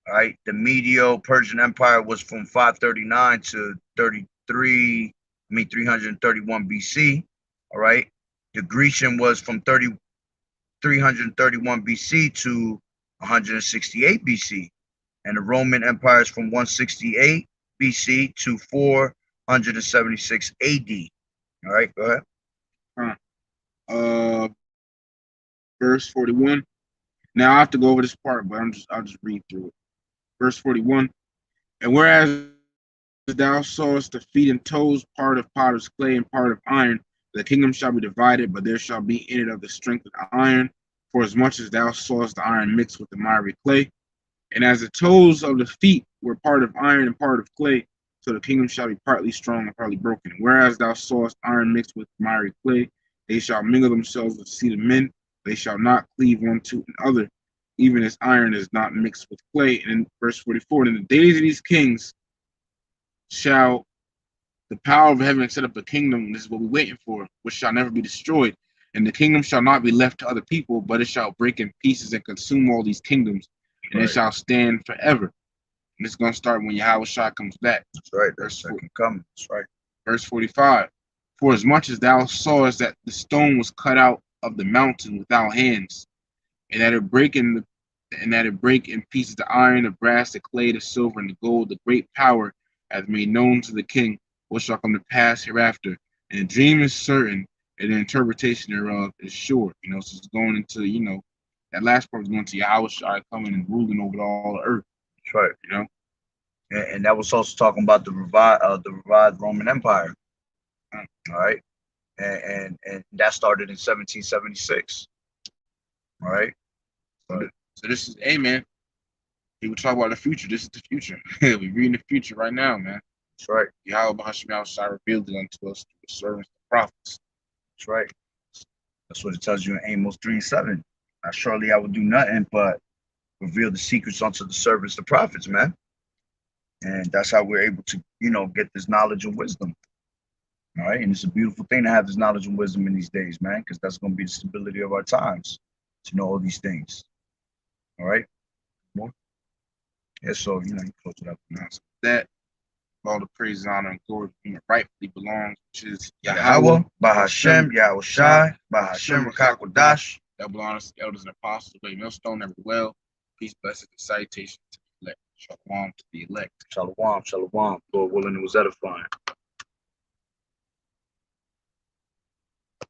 Speaker 1: All right, the Medio Persian Empire was from 539 to 331 BC. All right, the Grecian was from 331 BC to 168 BC, and the Roman Empire is from 168 BC to 476 AD. All right, go ahead.
Speaker 2: Verse 41. Now I have to go over this part, but I'll just read through it. Verse 41. And whereas thou sawest the feet and toes, part of potter's clay and part of iron, the kingdom shall be divided, but there shall be in it of the strength of the iron, for as much as thou sawest the iron mixed with the miry clay. And as the toes of the feet were part of iron and part of clay, so the kingdom shall be partly strong and partly broken. Whereas thou sawest iron mixed with miry clay, they shall mingle themselves with the seed of men, they shall not cleave one to another, even as iron is not mixed with clay. And in verse 44, in the days of these kings shall the power of heaven set up a kingdom, this is what we're waiting for, which shall never be destroyed. And the kingdom shall not be left to other people, but it shall break in pieces and consume all these kingdoms, and it
Speaker 1: Right.
Speaker 2: shall stand forever. And it's going to start when Yahweh Shah comes back.
Speaker 1: That's right. That's second coming. That's right.
Speaker 2: Verse 45. For as much as thou sawest that the stone was cut out of the mountain without hands, and that it break in pieces the iron, the brass, the clay, the silver, and the gold, the great power hath made known to the king what shall come to pass hereafter. And the dream is certain, and the interpretation thereof is sure. So it's going into, that last part is going to Yahweh Shai coming and ruling over all the earth.
Speaker 1: That's right. And that was also talking about the revived Roman Empire. All right, and that started in 1776. All right.
Speaker 2: So this is, hey man, people talk about the future. This is the future. We're reading the future right now, man.
Speaker 1: That's right.
Speaker 2: Yahweh Bahashim Shai revealed it unto us through the servants, the prophets.
Speaker 1: That's right. That's what it tells you in Amos 3:7. Now, surely I will do nothing but reveal the secrets unto the servants, the prophets, man. And that's how we're able to, get this knowledge and wisdom. All right. And it's a beautiful thing to have this knowledge and wisdom in these days, man, because that's going to be the stability of our times to know all these things. All right. More? Yeah. So, you close it up now.
Speaker 2: So that all the praise, honor, and glory rightfully belongs, which is
Speaker 1: Yahweh, Bahashem, Yahweh Shai, Bahashem, Rakakwadash.
Speaker 2: That belongs to the elders and apostles, the millstone, every well. Peace, blessings, and salutation to the elect. Shalom to the elect.
Speaker 1: Shalom, shalom. Lord willing, it was edifying.